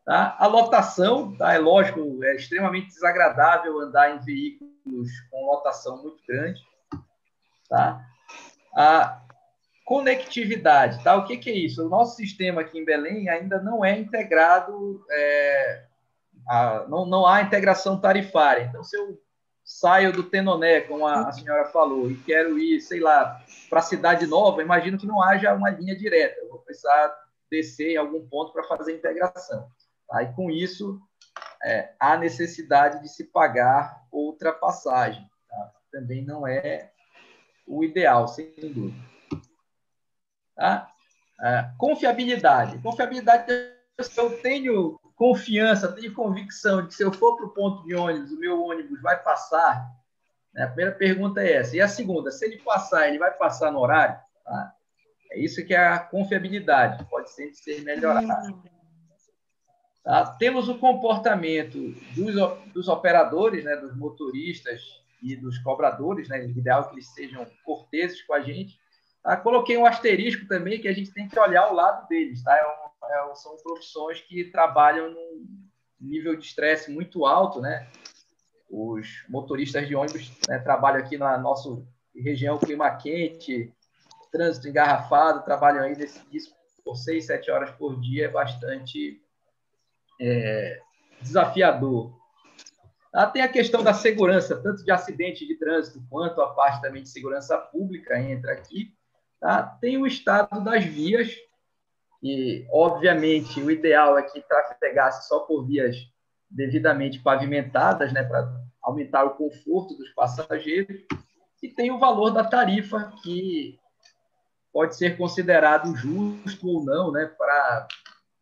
Tá? A lotação, tá? É lógico, é extremamente desagradável andar em veículos com lotação muito grande. Tá? A conectividade, tá? O que é isso? O nosso sistema aqui em Belém ainda não é integrado, não há integração tarifária. Então, se eu saio do Tenoné, como a senhora falou, e quero ir, sei lá, para a Cidade Nova, imagino que não haja uma linha direta. Eu vou precisar descer em algum ponto para fazer a integração. Aí, com isso, há necessidade de se pagar outra passagem. Tá? Também não é o ideal, sem dúvida. Tá? Confiabilidade. Confiabilidade, eu tenho confiança, tenho convicção de que se eu for para o ponto de ônibus, o meu ônibus vai passar. Né? A primeira pergunta é essa. E a segunda, se ele passar, ele vai passar no horário? Tá? É isso que é a confiabilidade. Pode sempre ser melhorado. Tá? Temos o comportamento dos operadores, né, dos motoristas e dos cobradores, né, ideal que eles sejam corteses com a gente. Tá? Coloquei um asterisco também que a gente tem que olhar o lado deles. Tá? São profissões que trabalham num nível de estresse muito alto. Né? Os motoristas de ônibus, né, trabalham aqui na nossa região, clima quente, trânsito engarrafado, trabalham aí isso por 6, 7 horas por dia, é bastante desafiador. Tem a questão da segurança, tanto de acidente de trânsito quanto a parte também de segurança pública entra aqui. Tá? Tem o estado das vias, e, obviamente, o ideal é que trafegasse só por vias devidamente pavimentadas, né, para aumentar o conforto dos passageiros. E tem o valor da tarifa, que pode ser considerado justo ou não, né,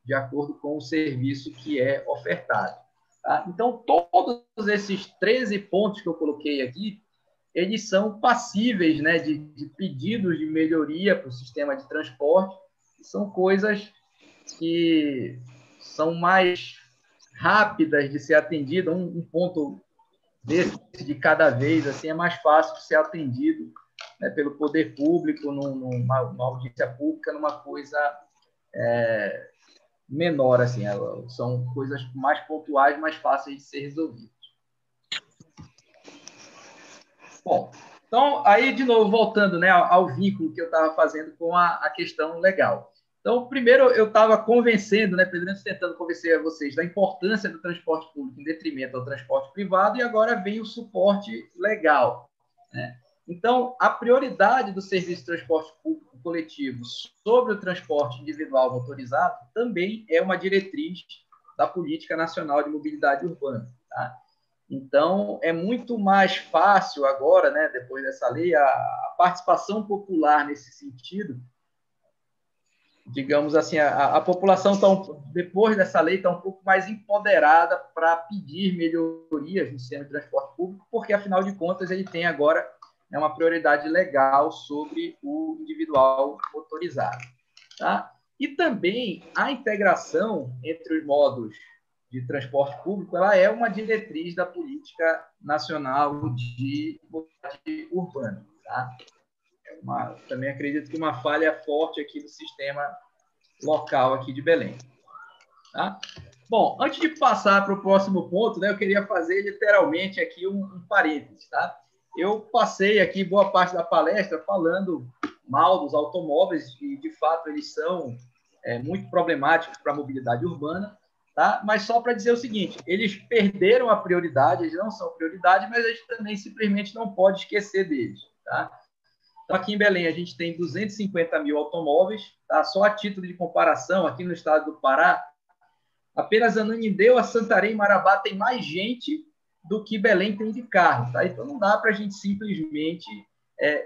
de acordo com o serviço que é ofertado. Tá? Então, todos esses 13 pontos que eu coloquei aqui, eles são passíveis, né, de pedidos de melhoria para o sistema de transporte, são coisas que são mais rápidas de ser atendidas, um ponto desse de cada vez, assim, é mais fácil de ser atendido, né, pelo poder público, numa audiência pública, numa coisa menor, assim, são coisas mais pontuais, mais fáceis de ser resolvidas. Bom, então, aí, de novo, voltando, né, ao vínculo que eu estava fazendo com a questão legal. Então, primeiro, eu estava convencendo, né, tentando convencer a vocês da importância do transporte público em detrimento ao transporte privado, e agora vem o suporte legal. Né? Então, a prioridade do serviço de transporte público coletivo sobre o transporte individual motorizado também é uma diretriz da Política Nacional de Mobilidade Urbana. Tá? Então, é muito mais fácil agora, né, depois dessa lei, a participação popular nesse sentido digamos assim, a população, depois dessa lei, está um pouco mais empoderada para pedir melhorias no sistema de transporte público, porque, afinal de contas, ele tem agora uma prioridade legal sobre o individual motorizado. Tá? E também a integração entre os modos de transporte público, ela é uma diretriz da Política Nacional de Mobilidade Urbana. Tá? Também acredito que uma falha forte aqui do sistema local aqui de Belém. Tá? Bom, antes de passar para o próximo ponto, né, eu queria fazer literalmente aqui um parênteses. Tá? Eu passei aqui boa parte da palestra falando mal dos automóveis e, de fato, eles são muito problemáticos para a mobilidade urbana, tá? Mas só para dizer o seguinte, eles perderam a prioridade, eles não são prioridade, mas a gente também simplesmente não pode esquecer deles. Tá? Então, aqui em Belém, a gente tem 250 mil automóveis, tá? Só a título de comparação, aqui no estado do Pará, apenas Ananindeua, Santarém e Marabá tem mais gente do que Belém tem de carro. Tá? Então, não dá para a gente simplesmente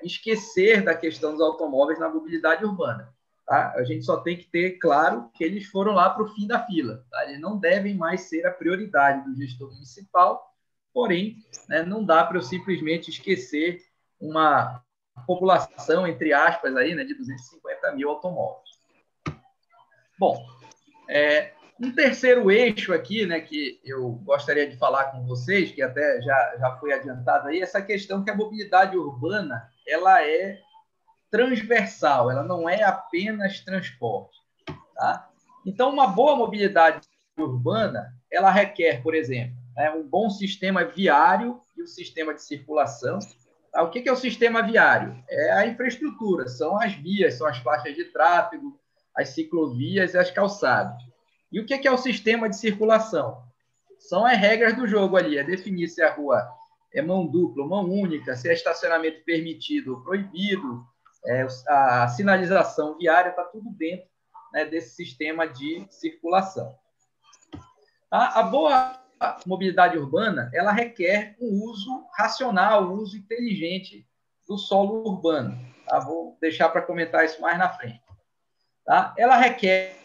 esquecer da questão dos automóveis na mobilidade urbana. Tá? A gente só tem que ter claro que eles foram lá para o fim da fila. Tá? Eles não devem mais ser a prioridade do gestor municipal, porém, né, não dá para eu simplesmente esquecer uma população, entre aspas, aí, né, de 250 mil automóveis. Bom, um terceiro eixo aqui, né, que eu gostaria de falar com vocês, que até já foi adiantado aí, essa questão que a mobilidade urbana ela é transversal, ela não é apenas transporte. Tá? Então, uma boa mobilidade urbana, ela requer, por exemplo, um bom sistema viário e o sistema de circulação. Tá? O que é o sistema viário? É a infraestrutura, são as vias, são as faixas de tráfego, as ciclovias e as calçadas. E o que é o sistema de circulação? São as regras do jogo ali, é definir se a rua é mão dupla ou mão única, se é estacionamento permitido ou proibido, a sinalização viária, está tudo dentro, né, desse sistema de circulação. A boa mobilidade urbana ela requer um uso racional, um uso inteligente do solo urbano. Tá? Vou deixar para comentar isso mais na frente. Tá? Ela requer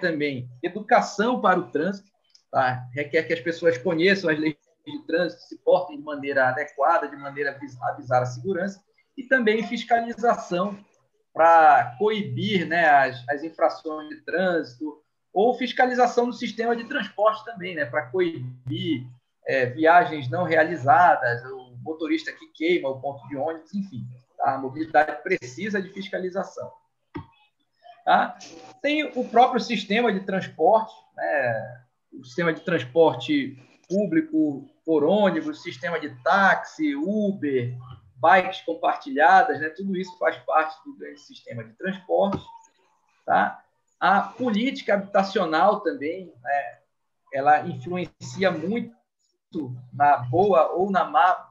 também educação para o trânsito, tá? Requer que as pessoas conheçam as leis de trânsito, se portem de maneira adequada, de maneira a visar a segurança, e também fiscalização para coibir, né, as infrações de trânsito, ou fiscalização do sistema de transporte também, né, para coibir viagens não realizadas, o motorista que queima o ponto de ônibus, enfim. Tá? A mobilidade precisa de fiscalização. Tá? Tem o próprio sistema de transporte, né, o sistema de transporte público por ônibus, sistema de táxi, Uber, bikes compartilhadas, né? Tudo isso faz parte do grande sistema de transporte. Tá? A política habitacional também, né? Ela influencia muito na boa ou na má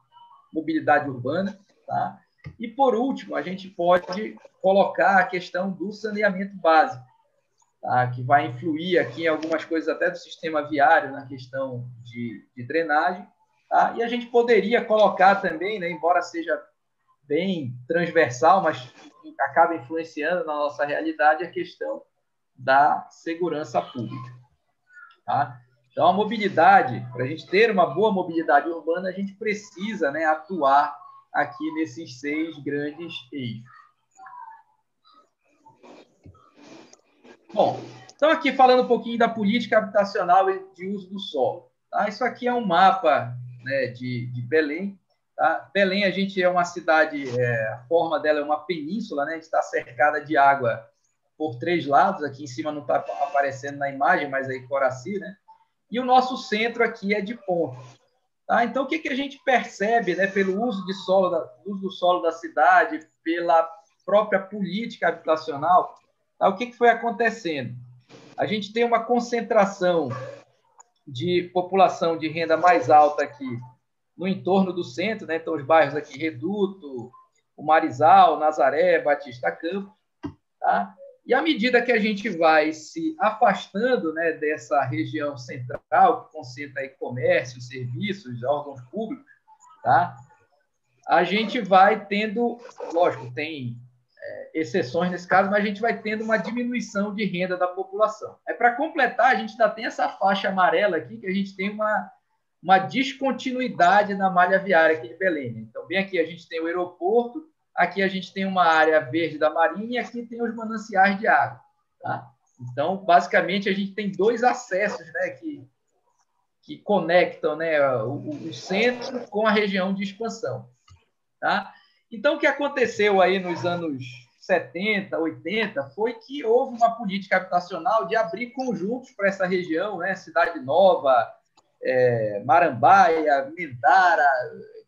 mobilidade urbana. Tá? E, por último, a gente pode colocar a questão do saneamento básico, tá? Que vai influir aqui em algumas coisas até do sistema viário, na questão de drenagem. Tá? E a gente poderia colocar também, né, embora seja bem transversal, mas acaba influenciando na nossa realidade, a questão da segurança pública. Tá? Então, a mobilidade, para a gente ter uma boa mobilidade urbana, a gente precisa, né, atuar aqui nesses 6 grandes eixos. Bom, então aqui falando um pouquinho da política habitacional e de uso do solo. Tá? Isso aqui é um mapa, né, de Belém. Tá? Belém, a gente é uma cidade, a forma dela é uma península, né? A gente está cercada de água por 3 lados. Aqui em cima não está aparecendo na imagem, mas aí Coraci, né? E o nosso centro aqui é de ponta. Tá? Então, o que a gente percebe, né, pelo uso do solo da cidade, pela própria política habitacional, tá? O que foi acontecendo? A gente tem uma concentração de população de renda mais alta aqui no entorno do centro, né? Então, os bairros aqui, Reduto, o Marizal, Nazaré, Batista Campos. Tá? E à medida que a gente vai se afastando, né, dessa região central, que concentra aí comércio, serviços, órgãos públicos, tá? A gente vai tendo, lógico, tem exceções nesse caso, mas a gente vai tendo uma diminuição de renda da população. Para completar, a gente ainda tem essa faixa amarela aqui, que a gente tem uma descontinuidade na malha viária aqui de Belém. Então, bem aqui a gente tem o aeroporto, aqui a gente tem uma área verde da Marinha e aqui tem os mananciais de água. Tá? Então, basicamente, a gente tem dois acessos, né, que conectam, né, o centro com a região de expansão. Tá? Então, o que aconteceu aí nos anos 70, 80, foi que houve uma política habitacional de abrir conjuntos para essa região, né? Cidade Nova, Marambaia, Mendara.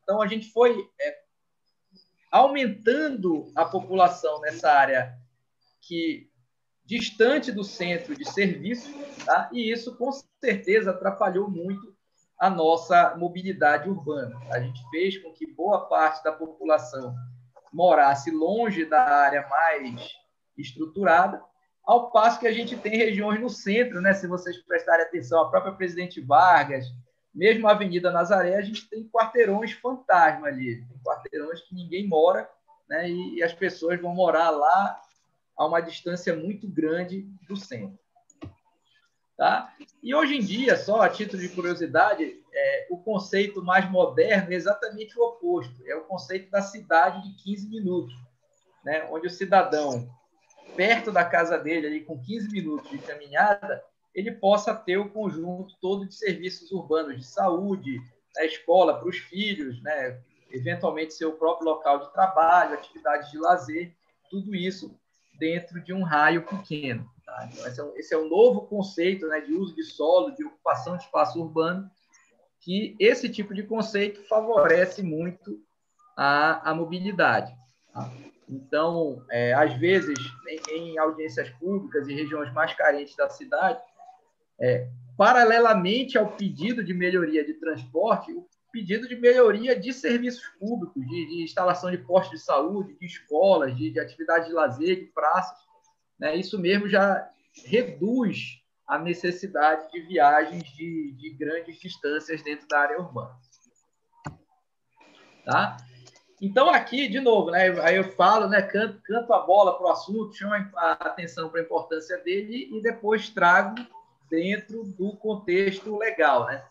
Então, a gente foi aumentando a população nessa área distante do centro de serviço, tá? E isso, com certeza, atrapalhou muito a nossa mobilidade urbana. A gente fez com que boa parte da população morasse longe da área mais estruturada, ao passo que a gente tem regiões no centro, né? Se vocês prestarem atenção, a própria Presidente Vargas, mesmo a Avenida Nazaré, a gente tem quarteirões fantasma ali, tem quarteirões que ninguém mora, né? E as pessoas vão morar lá a uma distância muito grande do centro. Tá? E hoje em dia, só a título de curiosidade, o conceito mais moderno é exatamente o oposto. É o conceito da cidade de 15 minutos, né? Onde o cidadão, perto da casa dele, ali, com 15 minutos de caminhada, ele possa ter o conjunto todo de serviços urbanos de saúde, a escola para os filhos, né? Eventualmente seu próprio local de trabalho, atividades de lazer, tudo isso dentro de um raio pequeno. Tá? Então, esse é o novo conceito, né, de uso de solo, de ocupação de espaço urbano, que esse tipo de conceito favorece muito a mobilidade. Tá? Então, às vezes, em audiências públicas e regiões mais carentes da cidade, paralelamente ao pedido de melhoria de transporte, o pedido de melhoria de serviços públicos, de instalação de postos de saúde, de escolas, de atividades de lazer, de praças, né? Isso mesmo já reduz a necessidade de viagens de grandes distâncias dentro da área urbana. Tá? Então, aqui, de novo, né, aí eu falo, né, canto a bola para o assunto, chamo a atenção para a importância dele e depois trago dentro do contexto legal. Né?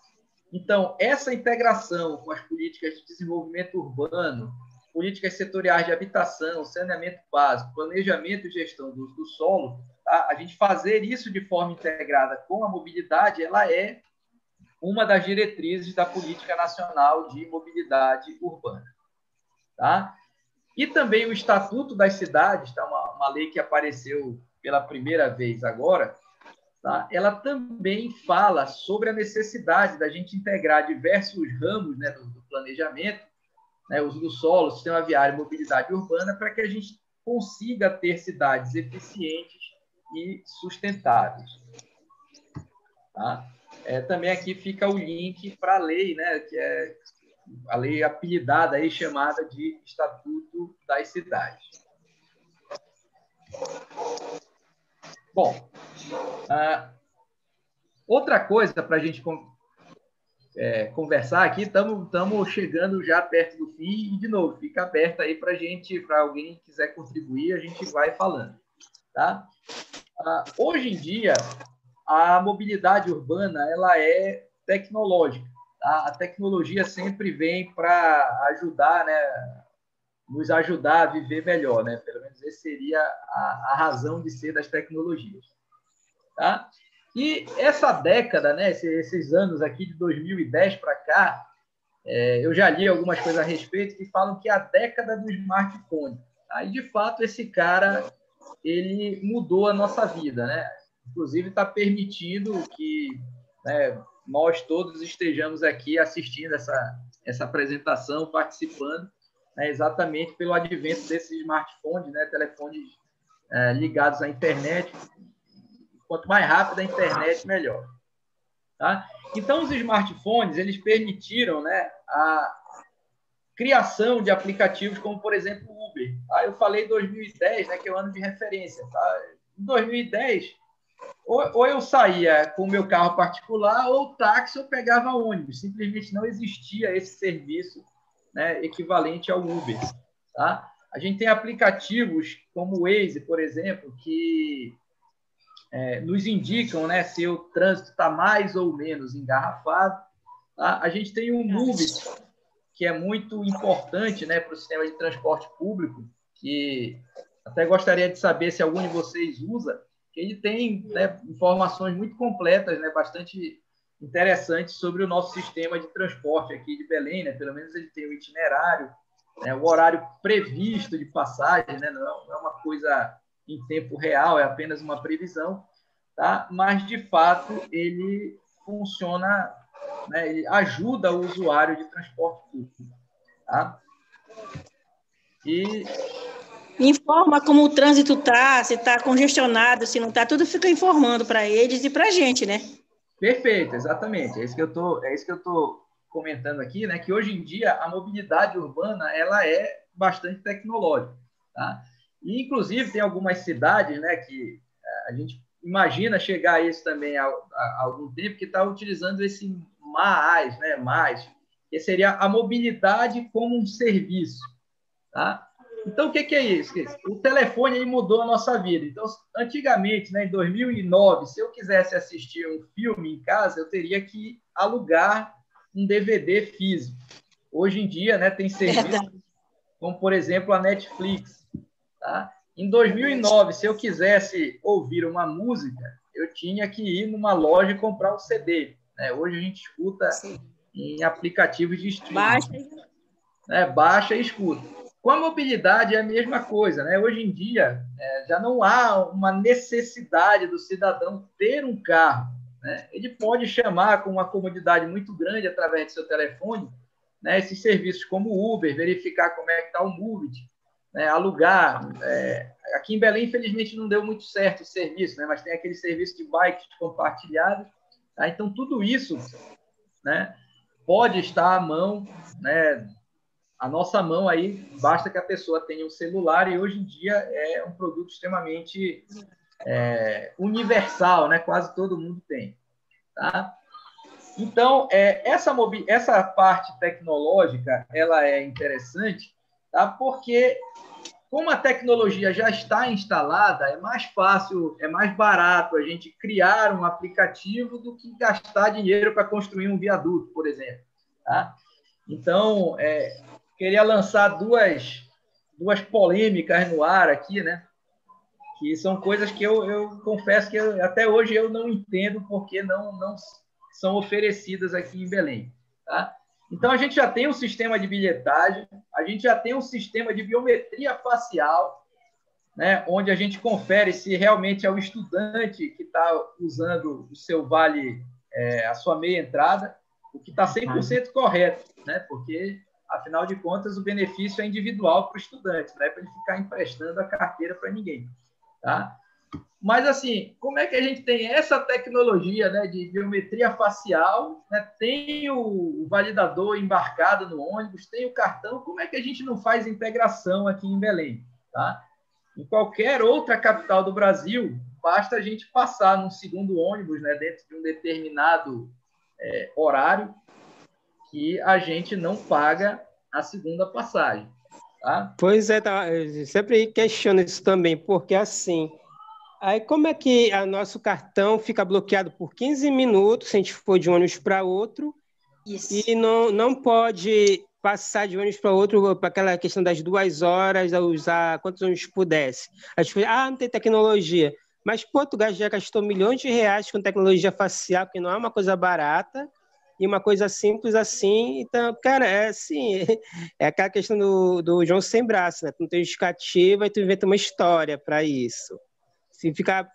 Então, essa integração com as políticas de desenvolvimento urbano, políticas setoriais de habitação, saneamento básico, planejamento e gestão do solo, tá? A gente fazer isso de forma integrada com a mobilidade, ela é uma das diretrizes da Política Nacional de Mobilidade Urbana. Tá? E também o Estatuto das Cidades, tá? Uma lei que apareceu pela primeira vez agora, tá? Ela também fala sobre a necessidade da gente integrar diversos ramos, né, do planejamento, né, uso do solo, sistema viário e mobilidade urbana, para que a gente consiga ter cidades eficientes e sustentáveis. Tá? Também aqui fica o link para a lei, né, que é a lei apelidada aí, chamada de Estatuto das Cidades. Bom, outra coisa para a gente conversar aqui, estamos chegando já perto do fim e, de novo, fica aberto aí para alguém que quiser contribuir, a gente vai falando. Tá? Hoje em dia, a mobilidade urbana ela é tecnológica. Tá? A tecnologia sempre vem para ajudar, né, nos ajudar a viver melhor. Né? Pelo menos essa seria a razão de ser das tecnologias. Tá? E essa década, né, esses anos aqui de 2010 para cá, eu já li algumas coisas a respeito que falam que é a década do smartphone. Tá? E, de fato, esse cara ele mudou a nossa vida. Né? Inclusive, está permitindo que, né, nós todos estejamos aqui assistindo essa apresentação, participando, né, exatamente pelo advento desses smartphones, né, telefones ligados à internet. Quanto mais rápida a internet, melhor. Tá? Então, os smartphones eles permitiram, né, a criação de aplicativos como, por exemplo, o Uber. Tá? Eu falei 2010, né, que é o ano de referência. Tá? Em 2010, ou eu saía com o meu carro particular, ou táxi, ou pegava ônibus. Simplesmente não existia esse serviço, né, equivalente ao Uber. Tá? A gente tem aplicativos como o Waze, por exemplo, que nos indicam, né, se o trânsito está mais ou menos engarrafado. Tá? A gente tem o Moovit, que é muito importante, né, para o sistema de transporte público, que até gostaria de saber se algum de vocês usa, que ele tem, né, informações muito completas, né, bastante interessantes sobre o nosso sistema de transporte aqui de Belém, né? Pelo menos ele tem o itinerário, né, o horário previsto de passagem, né? Não é uma coisa em tempo real, é apenas uma previsão, tá? Mas, de fato, ele funciona, né? Ele ajuda o usuário de transporte público, tá? E informa como o trânsito está, se está congestionado, se não está, tudo fica informando para eles e para a gente, né? Perfeito, exatamente. É isso que eu tô comentando aqui, né? Que hoje em dia a mobilidade urbana ela é bastante tecnológica, tá? E inclusive tem algumas cidades, né, que a gente imagina chegar a isso também há algum tempo, que está utilizando esse mais, né, mais, que seria a mobilidade como um serviço, tá? Então, o que é isso? O telefone ele mudou a nossa vida. Então, antigamente, né, em 2009, se eu quisesse assistir um filme em casa, eu teria que alugar um DVD físico. Hoje em dia, né, tem serviços como, por exemplo, a Netflix. Tá? Em 2009, se eu quisesse ouvir uma música, eu tinha que ir numa loja e comprar um CD. Né? Hoje a gente escuta em aplicativos de streaming. Baixa e escuta. Com a mobilidade é a mesma coisa, né? Hoje em dia, já não há uma necessidade do cidadão ter um carro, né? Ele pode chamar com uma comodidade muito grande através do seu telefone, né? Esses serviços como o Uber, verificar como é que está o Moovit, né? Alugar. Aqui em Belém, infelizmente, não deu muito certo o serviço, né? Mas tem aquele serviço de bikes compartilhados. Tá? Então, tudo isso, né, pode estar à mão, né? A nossa mão aí, basta que a pessoa tenha um celular e hoje em dia é um produto extremamente universal, né? Quase todo mundo tem. Tá? Então, essa parte tecnológica ela é interessante, tá? Porque como a tecnologia já está instalada, é mais fácil, é mais barato a gente criar um aplicativo do que gastar dinheiro para construir um viaduto, por exemplo. Tá? Então, queria lançar duas polêmicas no ar aqui, né? Que são coisas que eu confesso que até hoje eu não entendo porque não são oferecidas aqui em Belém. Tá? Então, a gente já tem um sistema de bilhetagem, a gente já tem um sistema de biometria facial, né? Onde a gente confere se realmente é o estudante que está usando o seu vale, a sua meia entrada, o que está 100% correto, né? Porque afinal de contas, o benefício é individual para o estudante, não é para ele ficar emprestando a carteira para ninguém. Tá? Mas, assim, como é que a gente tem essa tecnologia, né, de biometria facial, né, tem o validador embarcado no ônibus, tem o cartão, como é que a gente não faz integração aqui em Belém? Tá? Em qualquer outra capital do Brasil, basta a gente passar num segundo ônibus, né, dentro de um determinado horário, que a gente não paga a segunda passagem. Tá? Pois é, eu sempre questiono isso também, porque assim, aí como é que o nosso cartão fica bloqueado por 15 minutos, se a gente for de um ônibus para outro, e não pode passar de um ônibus para outro, para aquela questão das 2 horas, a usar quantos ônibus pudesse. A gente fala, não tem tecnologia. Mas Portugal já gastou milhões de reais com tecnologia facial, porque não é uma coisa barata, e uma coisa simples assim. Então, cara, assim, é aquela questão do João sem braço, né? Tu não tem justificativa e tu inventa uma história para isso. Se ficar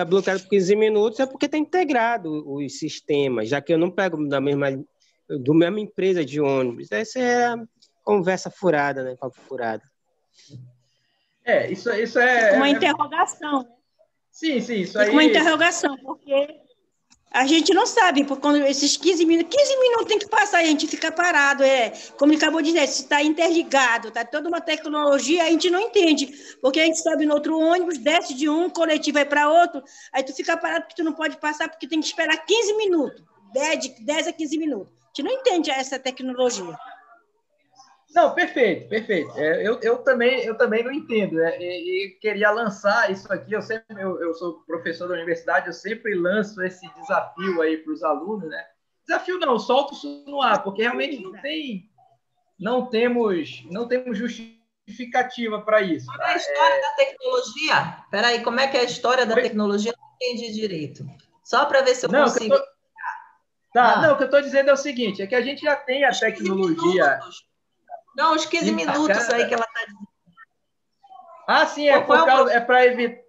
bloqueado por 15 minutos é porque está integrado os sistemas, já que eu não pego do mesma empresa de ônibus. Essa é a conversa furada, né? Papo furado. Isso é... Uma interrogação, né? Sim, isso aí... Uma interrogação, porque... A gente não sabe, porque quando esses 15 minutos tem que passar, a gente fica parado, como ele acabou de dizer, se está interligado, está toda uma tecnologia, a gente não entende, porque a gente sobe no outro ônibus, desce de um, coletivo vai para outro, aí tu fica parado porque tu não pode passar, porque tem que esperar 15 minutos, 10 a 15 minutos. A gente não entende essa tecnologia. Não, perfeito, perfeito. Eu também não entendo. E queria lançar isso aqui. Eu sou professor da universidade, eu sempre lanço esse desafio aí para os alunos, né? Desafio não, solto isso no ar, porque realmente não temos justificativa para isso. Qual é a história da tecnologia? Espera aí, como é que é a história da tecnologia? Eu não entendi direito. Só para ver se eu consigo. Não, o que eu estou dizendo é o seguinte, é que a gente já tem a tecnologia... Não, os 15 minutos aí que ela está dizendo. Ah, sim, é para evitar...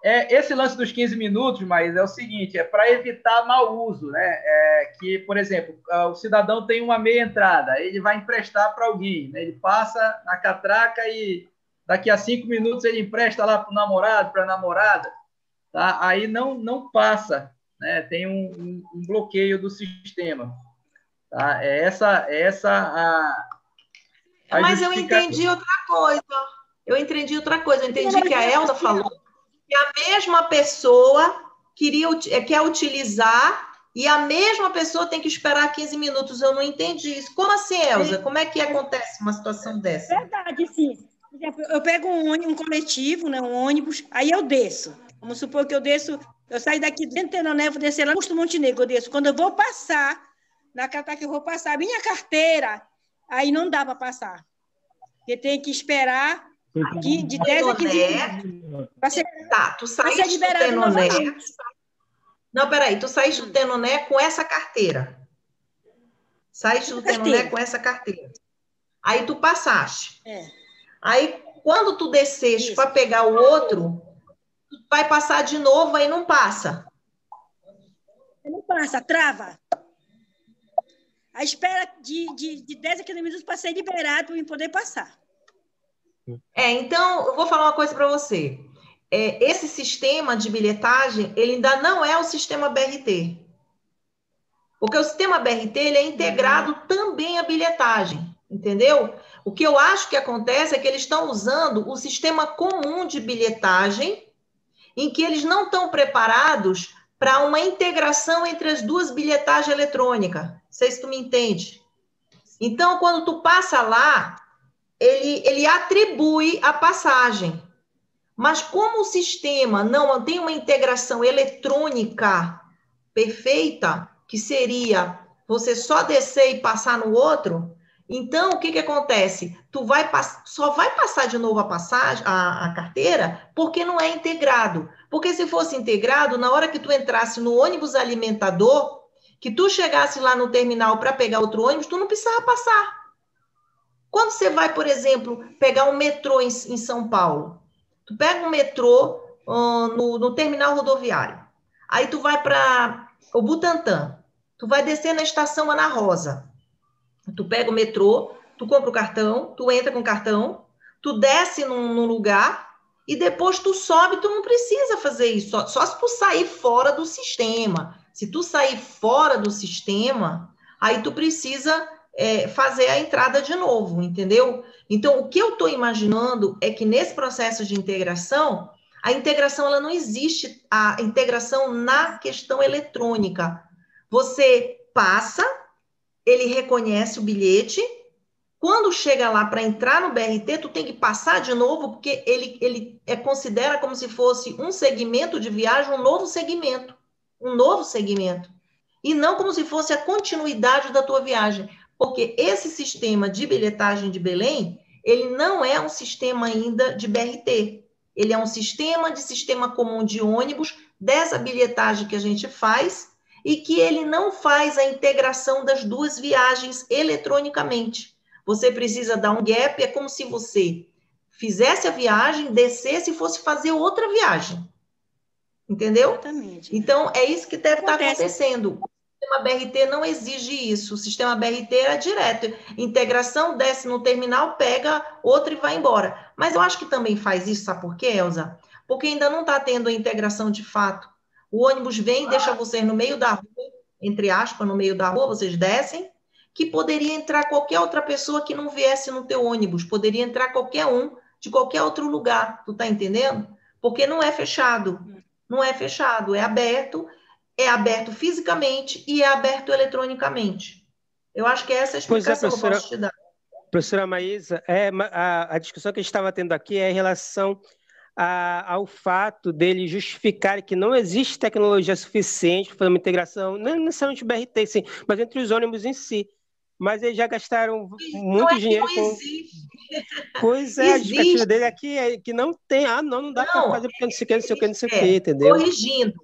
esse lance dos 15 minutos, mas é o seguinte, é para evitar mau uso, né? Que, por exemplo, o cidadão tem uma meia entrada, ele vai emprestar para alguém, né? Ele passa na catraca e daqui a 5 minutos ele empresta lá para o namorado, para a namorada, tá? Aí não passa, né? Tem um bloqueio do sistema, tá? Mas eu entendi outra coisa. Eu entendi que a Elza falou que a mesma pessoa quer utilizar e a mesma pessoa tem que esperar 15 minutos. Eu não entendi isso. Como assim, Elza? Como é que acontece uma situação dessa? Verdade, sim. Por exemplo, eu pego um coletivo, né, um ônibus, aí eu desço. Vamos supor que eu saio daqui dentro do Tenoné, vou descer lá no Montenegro, eu desço. Quando eu vou passar, na catraca eu vou passar a minha carteira, aí não dá para passar. Porque tem que esperar de 10 a 15 minutos. Tá, tu saíste do Tenoné. Não, peraí, tu saíste do Tenoné com essa carteira. Saíste do Tenoné com essa carteira. Aí tu passaste. Aí, quando tu desceste para pegar o outro, tu vai passar de novo, aí não passa. Não passa, trava. A espera de 10 a 15 minutos para ser liberado para poder passar. Então, eu vou falar uma coisa para você. Esse sistema de bilhetagem, ele ainda não é o sistema BRT. Porque o sistema BRT, ele é integrado também à bilhetagem, entendeu? O que eu acho que acontece é que eles estão usando o sistema comum de bilhetagem, em que eles não estão preparados para uma integração entre as duas bilhetagens eletrônicas. Não sei se tu me entende. Então, quando tu passa lá, ele atribui a passagem. Mas como o sistema não tem uma integração eletrônica perfeita, que seria você só descer e passar no outro, então o que acontece? Tu só vai passar de novo a carteira porque não é integrado. Porque se fosse integrado, na hora que tu entrasse no ônibus alimentador, que tu chegasse lá no terminal para pegar outro ônibus, tu não precisava passar. Quando você vai, por exemplo, pegar um metrô em São Paulo, tu pega um metrô no terminal rodoviário, aí tu vai para o Butantã, tu vai descer na estação Ana Rosa, tu pega o metrô, tu compra o cartão, tu entra com o cartão, tu desce num lugar e depois tu sobe, tu não precisa fazer isso, só se tu sair fora do sistema. Se tu sair fora do sistema, aí tu precisa fazer a entrada de novo, entendeu? Então, o que eu estou imaginando é que nesse processo de integração, a integração ela não existe, a integração na questão eletrônica. Você passa, ele reconhece o bilhete, quando chega lá para entrar no BRT, tu tem que passar de novo, porque ele considera como se fosse um segmento de viagem, um novo segmento, e não como se fosse a continuidade da tua viagem. Porque esse sistema de bilhetagem de Belém, ele não é um sistema ainda de BRT. Ele é um sistema comum de ônibus, dessa bilhetagem que a gente faz, e que ele não faz a integração das duas viagens eletronicamente. Você precisa dar um gap, é como se você fizesse a viagem, descesse e fosse fazer outra viagem. Entendeu? Exatamente. Então, é isso que deve estar acontecendo. O sistema BRT não exige isso. O sistema BRT é direto. Integração, desce no terminal, pega outro e vai embora. Mas eu acho que também faz isso, sabe por quê, Elza? Porque ainda não está tendo a integração de fato. O ônibus vem e deixa vocês no meio da rua, entre aspas, no meio da rua, vocês descem, que poderia entrar qualquer outra pessoa que não viesse no teu ônibus. Poderia entrar qualquer um de qualquer outro lugar. Tu tá entendendo? Porque não é fechado. Não é fechado, é aberto fisicamente e é aberto eletronicamente. Eu acho que essa é a explicação que eu posso te dar. Professora Maísa, a discussão que a gente estava tendo aqui é em relação ao fato dele justificar que não existe tecnologia suficiente para fazer uma integração, não necessariamente o BRT, sim, mas entre os ônibus em si. Mas eles já gastaram muito dinheiro com... Existe. Pois é, a justificativa dele aqui é que não tem, não dá para fazer porque não sei o que, não sei o que, não sei o que, entendeu? Corrigindo.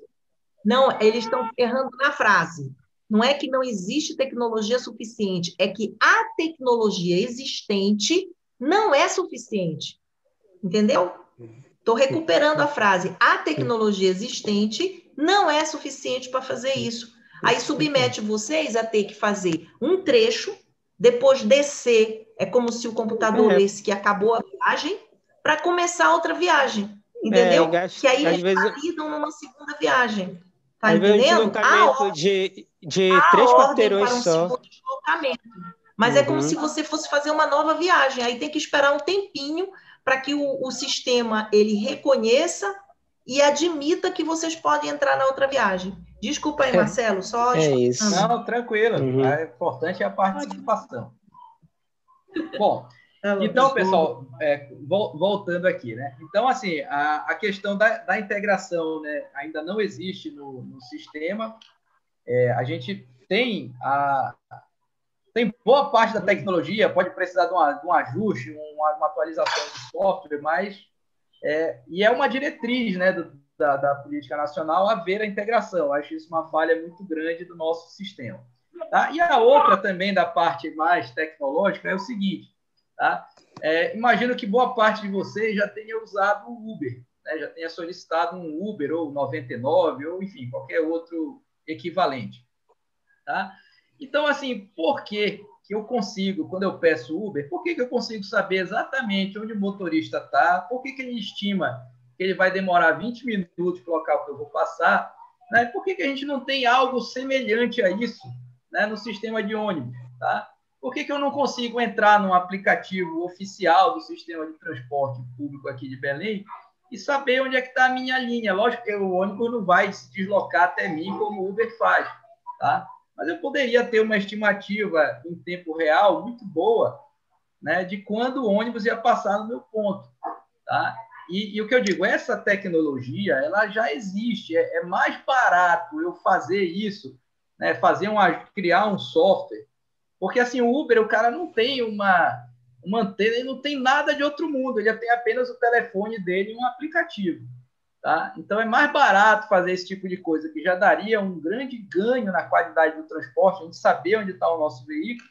Não, eles estão errando na frase. Não é que não existe tecnologia suficiente, é que a tecnologia existente não é suficiente. Entendeu? Estou recuperando a frase. A tecnologia existente não é suficiente para fazer isso. Aí submete vocês a ter que fazer um trecho, depois descer. É como se o computador lesse que acabou a viagem, para começar outra viagem. Entendeu? Que aí eles validam numa segunda viagem. Tá entendendo? De 3 quarteirões só. Mas é como se você fosse fazer uma nova viagem. Aí tem que esperar um tempinho para que o sistema ele reconheça e admita que vocês podem entrar na outra viagem. Desculpa aí, Marcelo, só... isso. Não, tranquilo. O importante é a participação. Bom, então, pessoal, voltando aqui, né? Então, assim, a questão da integração, né, ainda não existe no sistema. A gente tem boa parte da tecnologia, pode precisar de um ajuste, uma atualização do software, mas e é uma diretriz, né, da política nacional haver a integração. Acho isso uma falha muito grande do nosso sistema. Tá? E a outra também da parte mais tecnológica é o seguinte, tá? Imagino que boa parte de vocês já tenha usado o Uber, né? Já tenha solicitado um Uber ou 99, ou enfim, qualquer outro equivalente. Tá? Então, assim, por que eu consigo, quando eu peço Uber, por que eu consigo saber exatamente onde o motorista está, por que ele estima que ele vai demorar 20 minutos para o local que eu vou passar, né? Por que a gente não tem algo semelhante a isso, né, no sistema de ônibus? Tá? Por que eu não consigo entrar num aplicativo oficial do sistema de transporte público aqui de Belém e saber onde é que está a minha linha? Lógico que o ônibus não vai se deslocar até mim como o Uber faz, tá? Mas eu poderia ter uma estimativa em tempo real muito boa, né, de quando o ônibus ia passar no meu ponto. Tá? E o que eu digo, essa tecnologia ela já existe, é mais barato eu fazer isso, né, criar um software, porque assim, o Uber, o cara não tem uma antena, ele não tem nada de outro mundo, ele tem apenas o telefone dele e um aplicativo. Tá? Então, é mais barato fazer esse tipo de coisa, que já daria um grande ganho na qualidade do transporte, a gente saber onde está o nosso veículo.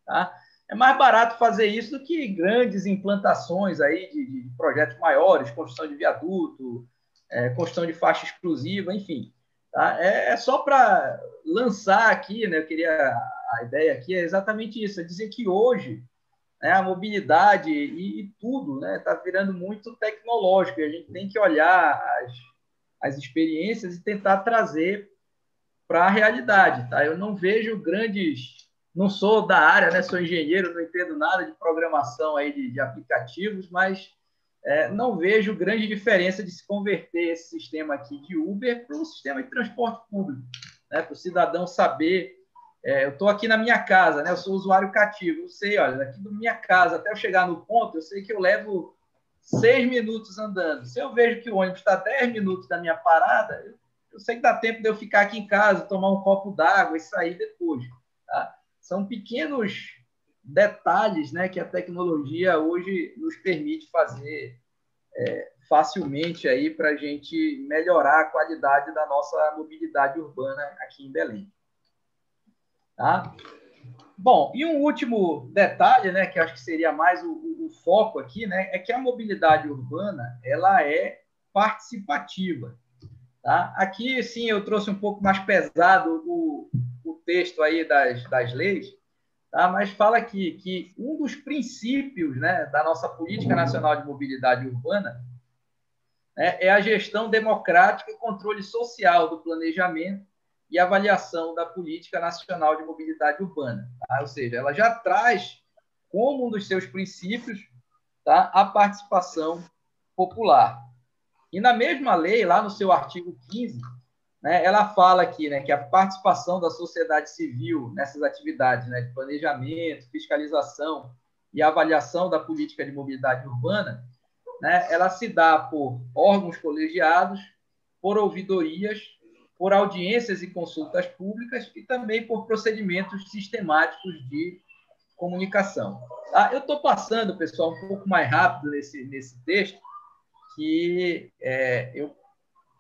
Tá? É mais barato fazer isso do que grandes implantações aí de projetos maiores, construção de viaduto, construção de faixa exclusiva, enfim. Tá? É só para lançar aqui, né? A ideia aqui é exatamente isso, é dizer que hoje, né, a mobilidade e tudo está virando muito tecnológico, e a gente tem que olhar as experiências e tentar trazer para a realidade. Tá? Eu não vejo não sou da área, né, sou engenheiro, não entendo nada de programação aí de aplicativos, mas não vejo grande diferença de se converter esse sistema aqui de Uber para um sistema de transporte público, né, para o cidadão saber. Eu estou aqui na minha casa, né? Eu sou usuário cativo. Eu sei, olha, daqui da minha casa até eu chegar no ponto, eu sei que eu levo 6 minutos andando. Se eu vejo que o ônibus está 10 minutos da minha parada, eu sei que dá tempo de eu ficar aqui em casa, tomar um copo d'água e sair depois. Tá? São pequenos detalhes, né, que a tecnologia hoje nos permite fazer facilmente aí para a gente melhorar a qualidade da nossa mobilidade urbana aqui em Belém. Tá? Bom, e um último detalhe, né, que acho que seria mais o foco aqui, né, é que a mobilidade urbana ela é participativa. Tá? Aqui, sim, eu trouxe um pouco mais pesado o texto aí das leis, tá? Mas fala aqui que um dos princípios, né, da nossa Política Nacional de Mobilidade Urbana, né, é a gestão democrática e controle social do planejamento e avaliação da Política Nacional de Mobilidade Urbana. Tá? Ou seja, ela já traz como um dos seus princípios, tá, a participação popular. E na mesma lei, lá no seu artigo 15, né, ela fala aqui, né, que a participação da sociedade civil nessas atividades, né, de planejamento, fiscalização e avaliação da política de mobilidade urbana, né, ela se dá por órgãos colegiados, por ouvidorias, por audiências e consultas públicas e também por procedimentos sistemáticos de comunicação. Tá? Eu estou passando, pessoal, um pouco mais rápido nesse texto, que eu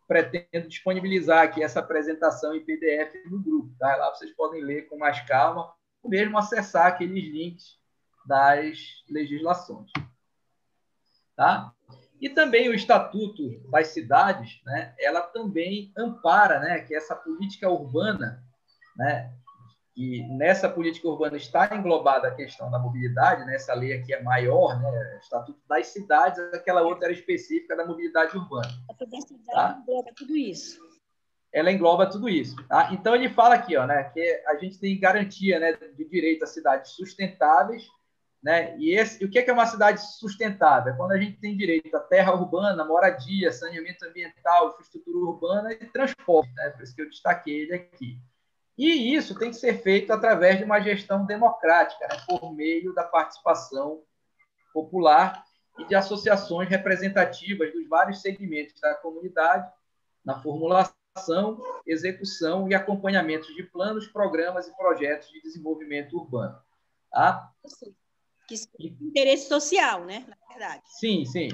pretendo disponibilizar aqui essa apresentação em PDF no grupo. Tá? Lá vocês podem ler com mais calma, ou mesmo acessar aqueles links das legislações. Tá? E também o Estatuto das Cidades, né, ela também ampara, né, que essa política urbana, né, e nessa política urbana está englobada a questão da mobilidade, né, essa lei aqui é maior, né, o Estatuto das Cidades, aquela outra era específica da mobilidade urbana. Tá? Engloba tudo isso. Ela engloba tudo isso. Tá? Então, ele fala aqui, ó, né, que a gente tem garantia, né, de direito a cidades sustentáveis, né? E o que é uma cidade sustentável? É quando a gente tem direito à terra urbana, moradia, saneamento ambiental, infraestrutura urbana e transporte, né? Por isso que eu destaquei ele aqui. E isso tem que ser feito através de uma gestão democrática, né? Por meio da participação popular e de associações representativas dos vários segmentos da comunidade na formulação, execução e acompanhamento de planos, programas e projetos de desenvolvimento urbano. Tá? Que interesse social, né? Na verdade. Sim, sim.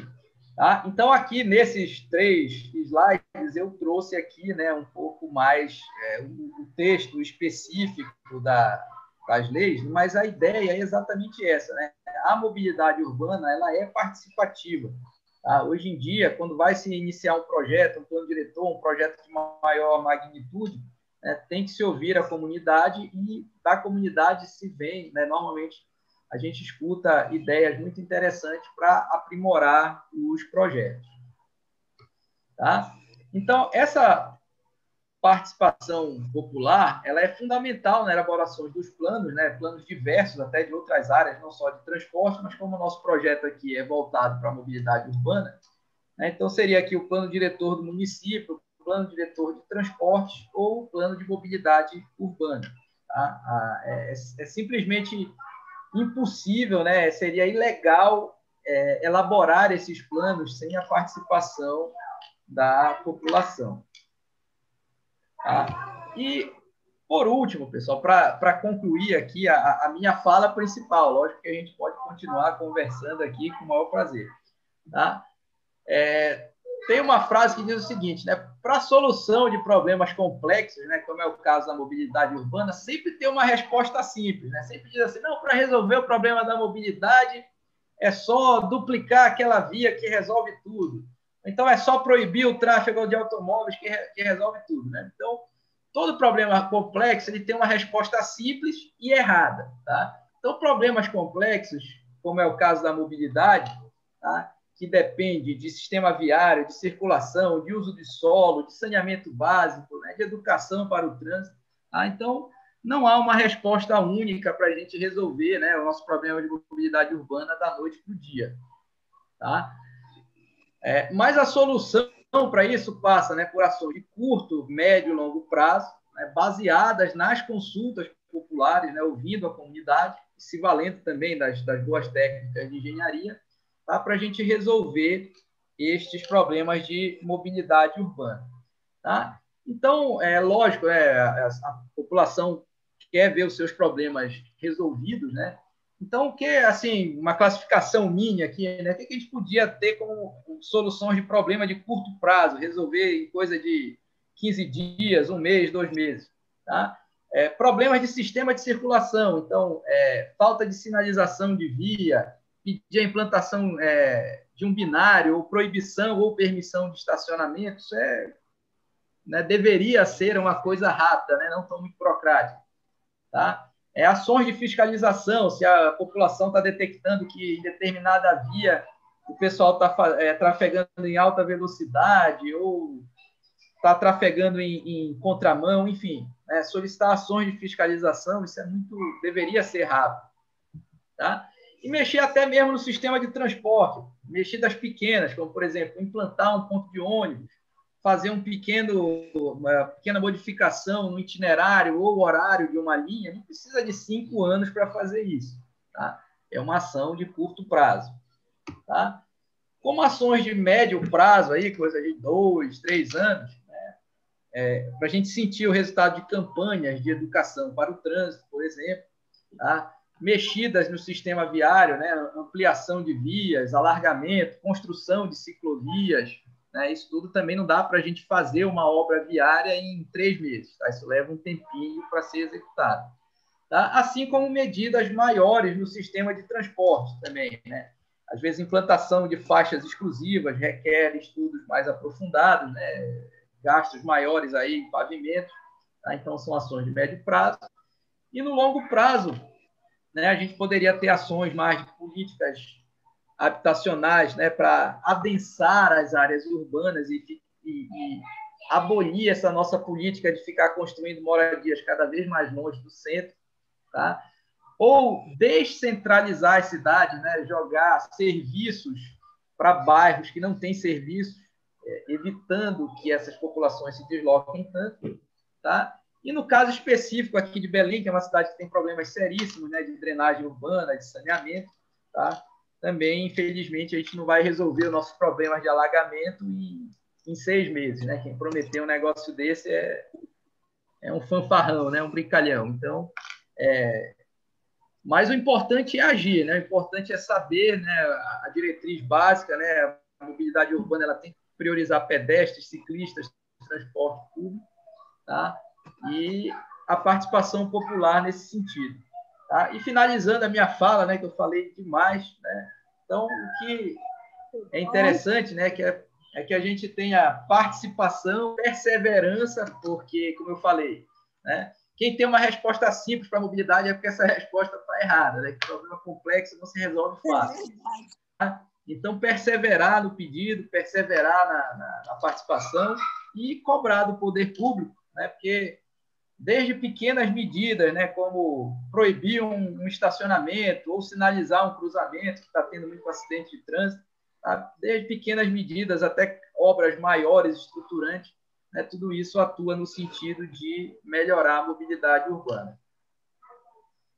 Tá? Então, aqui nesses 3 slides, eu trouxe aqui, né, um pouco mais o texto específico das leis, mas a ideia é exatamente essa, né? A mobilidade urbana ela é participativa. Tá? Hoje em dia, quando vai se iniciar um projeto, um plano diretor, um projeto de maior magnitude, né, tem que se ouvir a comunidade e da comunidade se vem, né, normalmente, a gente escuta ideias muito interessantes para aprimorar os projetos. Tá? Então, essa participação popular ela é fundamental na elaboração dos planos, né? Planos diversos, até de outras áreas, não só de transporte, mas como o nosso projeto aqui é voltado para a mobilidade urbana, né? Então, seria aqui o plano diretor do município, o plano diretor de transporte ou o plano de mobilidade urbana. Tá? É simplesmente impossível, né? Seria ilegal elaborar esses planos sem a participação da população. Tá? E, por último, pessoal, para concluir aqui a minha fala principal, lógico que a gente pode continuar conversando aqui com o maior prazer. Tá? Tem uma frase que diz o seguinte, né? Para a solução de problemas complexos, né, como é o caso da mobilidade urbana, sempre tem uma resposta simples, né? Sempre diz assim, não, para resolver o problema da mobilidade é só duplicar aquela via que resolve tudo. Então, é só proibir o tráfego de automóveis que resolve tudo, né? Então, todo problema complexo ele tem uma resposta simples e errada, tá? Então, problemas complexos, como é o caso da mobilidade, tá? Que depende de sistema viário, de circulação, de uso de solo, de saneamento básico, né, de educação para o trânsito. Tá? Então, não há uma resposta única para a gente resolver, né, o nosso problema de mobilidade urbana da noite para o dia. Tá? Mas a solução para isso passa, né, por ações de curto, médio e longo prazo, né, baseadas nas consultas populares, né, ouvindo a comunidade, se valendo também das boas técnicas de engenharia, tá? Para a gente resolver estes problemas de mobilidade urbana. Tá? Então, lógico, a população quer ver os seus problemas resolvidos, né? Então, o que assim, uma classificação minha aqui, né? O que a gente podia ter como soluções de problema de curto prazo, resolver em coisa de 15 dias, 1 mês, 2 meses, tá? Problemas de sistema de circulação, então, falta de sinalização de via, pedir a implantação de um binário, ou proibição ou permissão de estacionamento, isso né, deveria ser uma coisa rápida, né, não tão muito burocrática. Tá? Ações de fiscalização, se a população está detectando que em determinada via o pessoal está trafegando em alta velocidade ou está trafegando em contramão, enfim, né, solicitar ações de fiscalização, isso deveria ser rápido. Tá? E mexer até mesmo no sistema de transporte, mexer das pequenas, como, por exemplo, implantar um ponto de ônibus, fazer uma pequena modificação no itinerário ou horário de uma linha, não precisa de 5 anos para fazer isso. Tá? é uma ação de curto prazo. Tá? Como ações de médio prazo, aí, coisa de 2, 3 anos, para a gente sentir o resultado de campanhas de educação para o trânsito, por exemplo, tá? Mexidas no sistema viário, né? Ampliação de vias, alargamento, construção de ciclovias, né? Isso tudo também não dá para a gente fazer uma obra viária em 3 meses. Tá? Isso leva um tempinho para ser executado. Tá? Assim como medidas maiores no sistema de transporte também, né? Às vezes, implantação de faixas exclusivas requer estudos mais aprofundados, né? Gastos maiores aí em pavimentos, tá? Então são ações de médio prazo. E no longo prazo, né, a gente poderia ter ações mais de políticas habitacionais, né, para adensar as áreas urbanas e abolir essa nossa política de ficar construindo moradias cada vez mais longe do centro, tá? Ou descentralizar as cidades, né, jogar serviços para bairros que não têm serviços, evitando que essas populações se desloquem tanto, tá? E no caso específico aqui de Belém, que é uma cidade que tem problemas seríssimos, né, de drenagem urbana, de saneamento, tá? Também, infelizmente, a gente não vai resolver os nossos problemas de alagamento em 6 meses, né? Quem prometeu um negócio desse é um fanfarrão, né? Um brincalhão. Então, mas o importante é agir, né? O importante é saber, né, a diretriz básica, né? A mobilidade urbana ela tem que priorizar pedestres, ciclistas, transporte público, tá? E a participação popular nesse sentido. Tá? E finalizando a minha fala, né, que eu falei demais, né? Então, o que é interessante, né, é que a gente tenha participação, perseverança, porque, como eu falei, né, quem tem uma resposta simples para a mobilidade é porque essa resposta está errada, né? Que o problema complexo não se resolve fácil. Tá? Então, perseverar no pedido, perseverar na participação e cobrar do poder público, né? Porque desde pequenas medidas, né, como proibir um estacionamento ou sinalizar um cruzamento, que está tendo muito acidente de trânsito, tá? Desde pequenas medidas até obras maiores, estruturantes, né, tudo isso atua no sentido de melhorar a mobilidade urbana.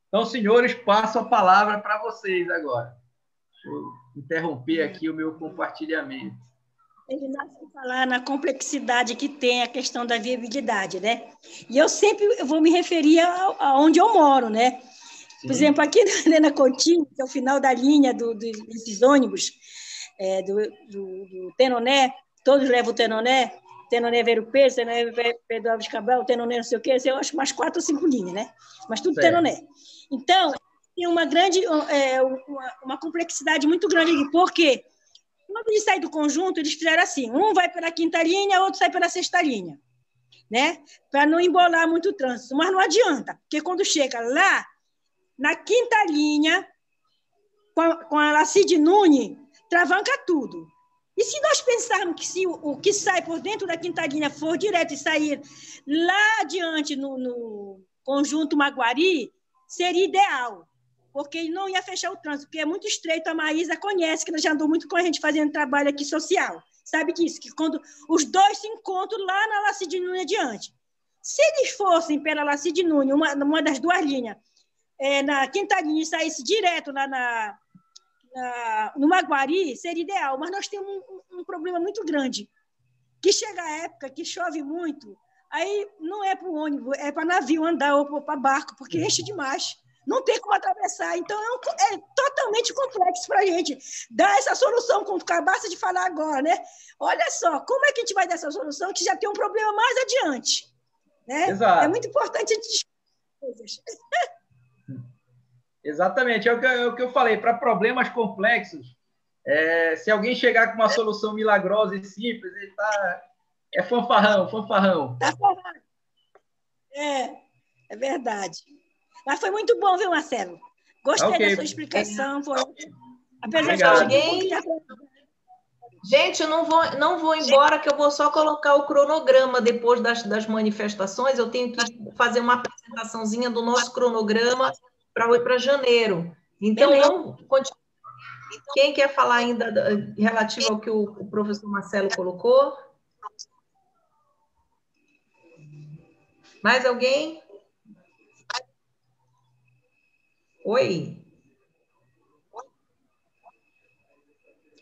Então, senhores, passo a palavra para vocês agora. Deixa eu interromper aqui o meu compartilhamento. Ele nasce falar na complexidade que tem a questão da viabilidade, né? E eu sempre vou me referir aonde eu moro, né? Por exemplo, aqui na Coutinho, que é o final da linha desses ônibus, do Tenoné, todos levam o Tenoné Vero Peixe, Tenoné Pedro Alves Cabral, Tenoné não sei o quê, eu acho umas 4 ou 5 linhas, né? Mas tudo certo. Tenoné. Então, tem uma complexidade muito grande aqui, porque quando eles saem do conjunto, eles fizeram assim, um vai pela 5ª linha, outro sai pela 6ª linha, né? Para não embolar muito o trânsito. Mas não adianta, porque quando chega lá, na 5ª linha, com a Lacide Nunes, travanca tudo. E se nós pensarmos que se o que sai por dentro da 5ª linha for direto e sair lá adiante no conjunto Maguari, seria ideal, porque ele não ia fechar o trânsito, porque é muito estreito, a Maísa conhece, que ela já andou muito com a gente fazendo trabalho aqui social, sabe disso, que quando os dois se encontram lá na Lacide Nunes adiante. Se eles fossem pela Lacide Nunes, uma das 2 linhas, na 5ª linha e saísse direto no Maguari, seria ideal, mas nós temos um problema muito grande, que chega a época que chove muito, aí não é para o ônibus, é para navio andar ou para barco, porque enche demais. Não tem como atravessar, então é totalmente complexo para a gente dar essa solução, como acabaste de falar agora, né? Olha só, como é que a gente vai dar essa solução que já tem um problema mais adiante, né? Exato. É muito importante a gente discutir coisas. Exatamente, é o que eu falei, para problemas complexos, se alguém chegar com uma solução milagrosa e simples, ele é fanfarrão. Tá fanfarrão. É verdade. Mas foi muito bom, viu, Marcelo? Gostei da sua explicação. Foi... Apesar de alguém... Gente, eu não vou embora, que eu vou só colocar o cronograma depois das manifestações. Eu tenho que fazer uma apresentaçãozinha do nosso cronograma para janeiro. Então, quem quer falar ainda relativo ao que o professor Marcelo colocou? Mais alguém? Oi?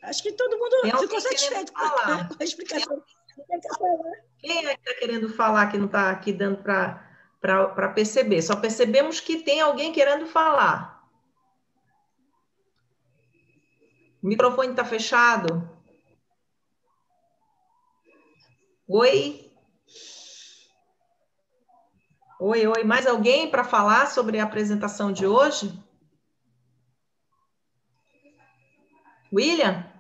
Acho que todo mundo ficou satisfeito com a explicação. Quem é que está querendo falar que não está aqui dando para perceber? Só percebemos que tem alguém querendo falar. O microfone está fechado? Oi? Oi, oi. Mais alguém para falar sobre a apresentação de hoje? William?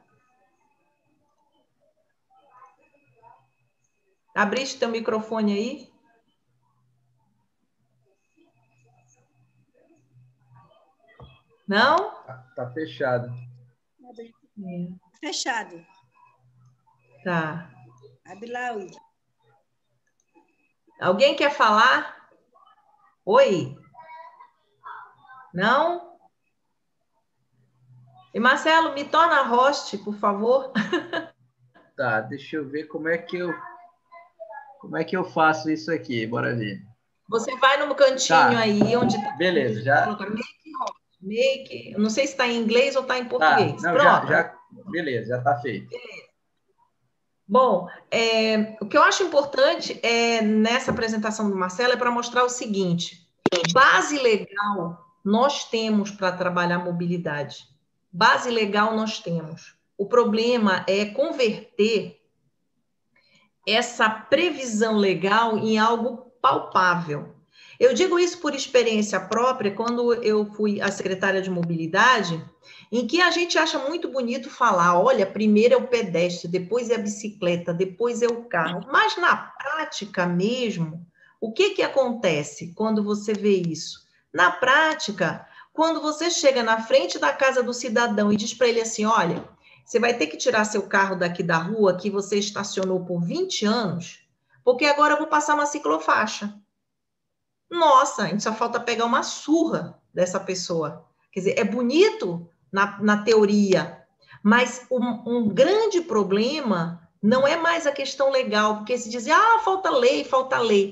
Abriste teu microfone aí? Não? Tá fechado. Fechado. Tá. Abre lá, William. Alguém quer falar? Oi? Não? E Marcelo, me torna host, por favor. Tá, deixa eu ver como é que eu faço isso aqui, bora ver. Você vai no cantinho aí, onde tá. Beleza, já. Make, não sei se está em inglês ou está em português. Não, pronto. Beleza, já está feito. Beleza. Bom, o que eu acho importante nessa apresentação do Marcelo é para mostrar o seguinte: base legal nós temos para trabalhar mobilidade. Base legal nós temos. O problema é converter essa previsão legal em algo palpável. Eu digo isso por experiência própria, quando eu fui a secretária de mobilidade, em que a gente acha muito bonito falar, olha, primeiro é o pedestre, depois é a bicicleta, depois é o carro. Mas na prática mesmo, o que acontece quando você vê isso? Na prática, quando você chega na frente da casa do cidadão e diz para ele assim, olha, você vai ter que tirar seu carro daqui da rua que você estacionou por 20 anos, porque agora eu vou passar uma ciclofaixa. Nossa, a gente só falta pegar uma surra dessa pessoa. Quer dizer, é bonito na teoria, mas um grande problema não é mais a questão legal, porque se diz, falta lei.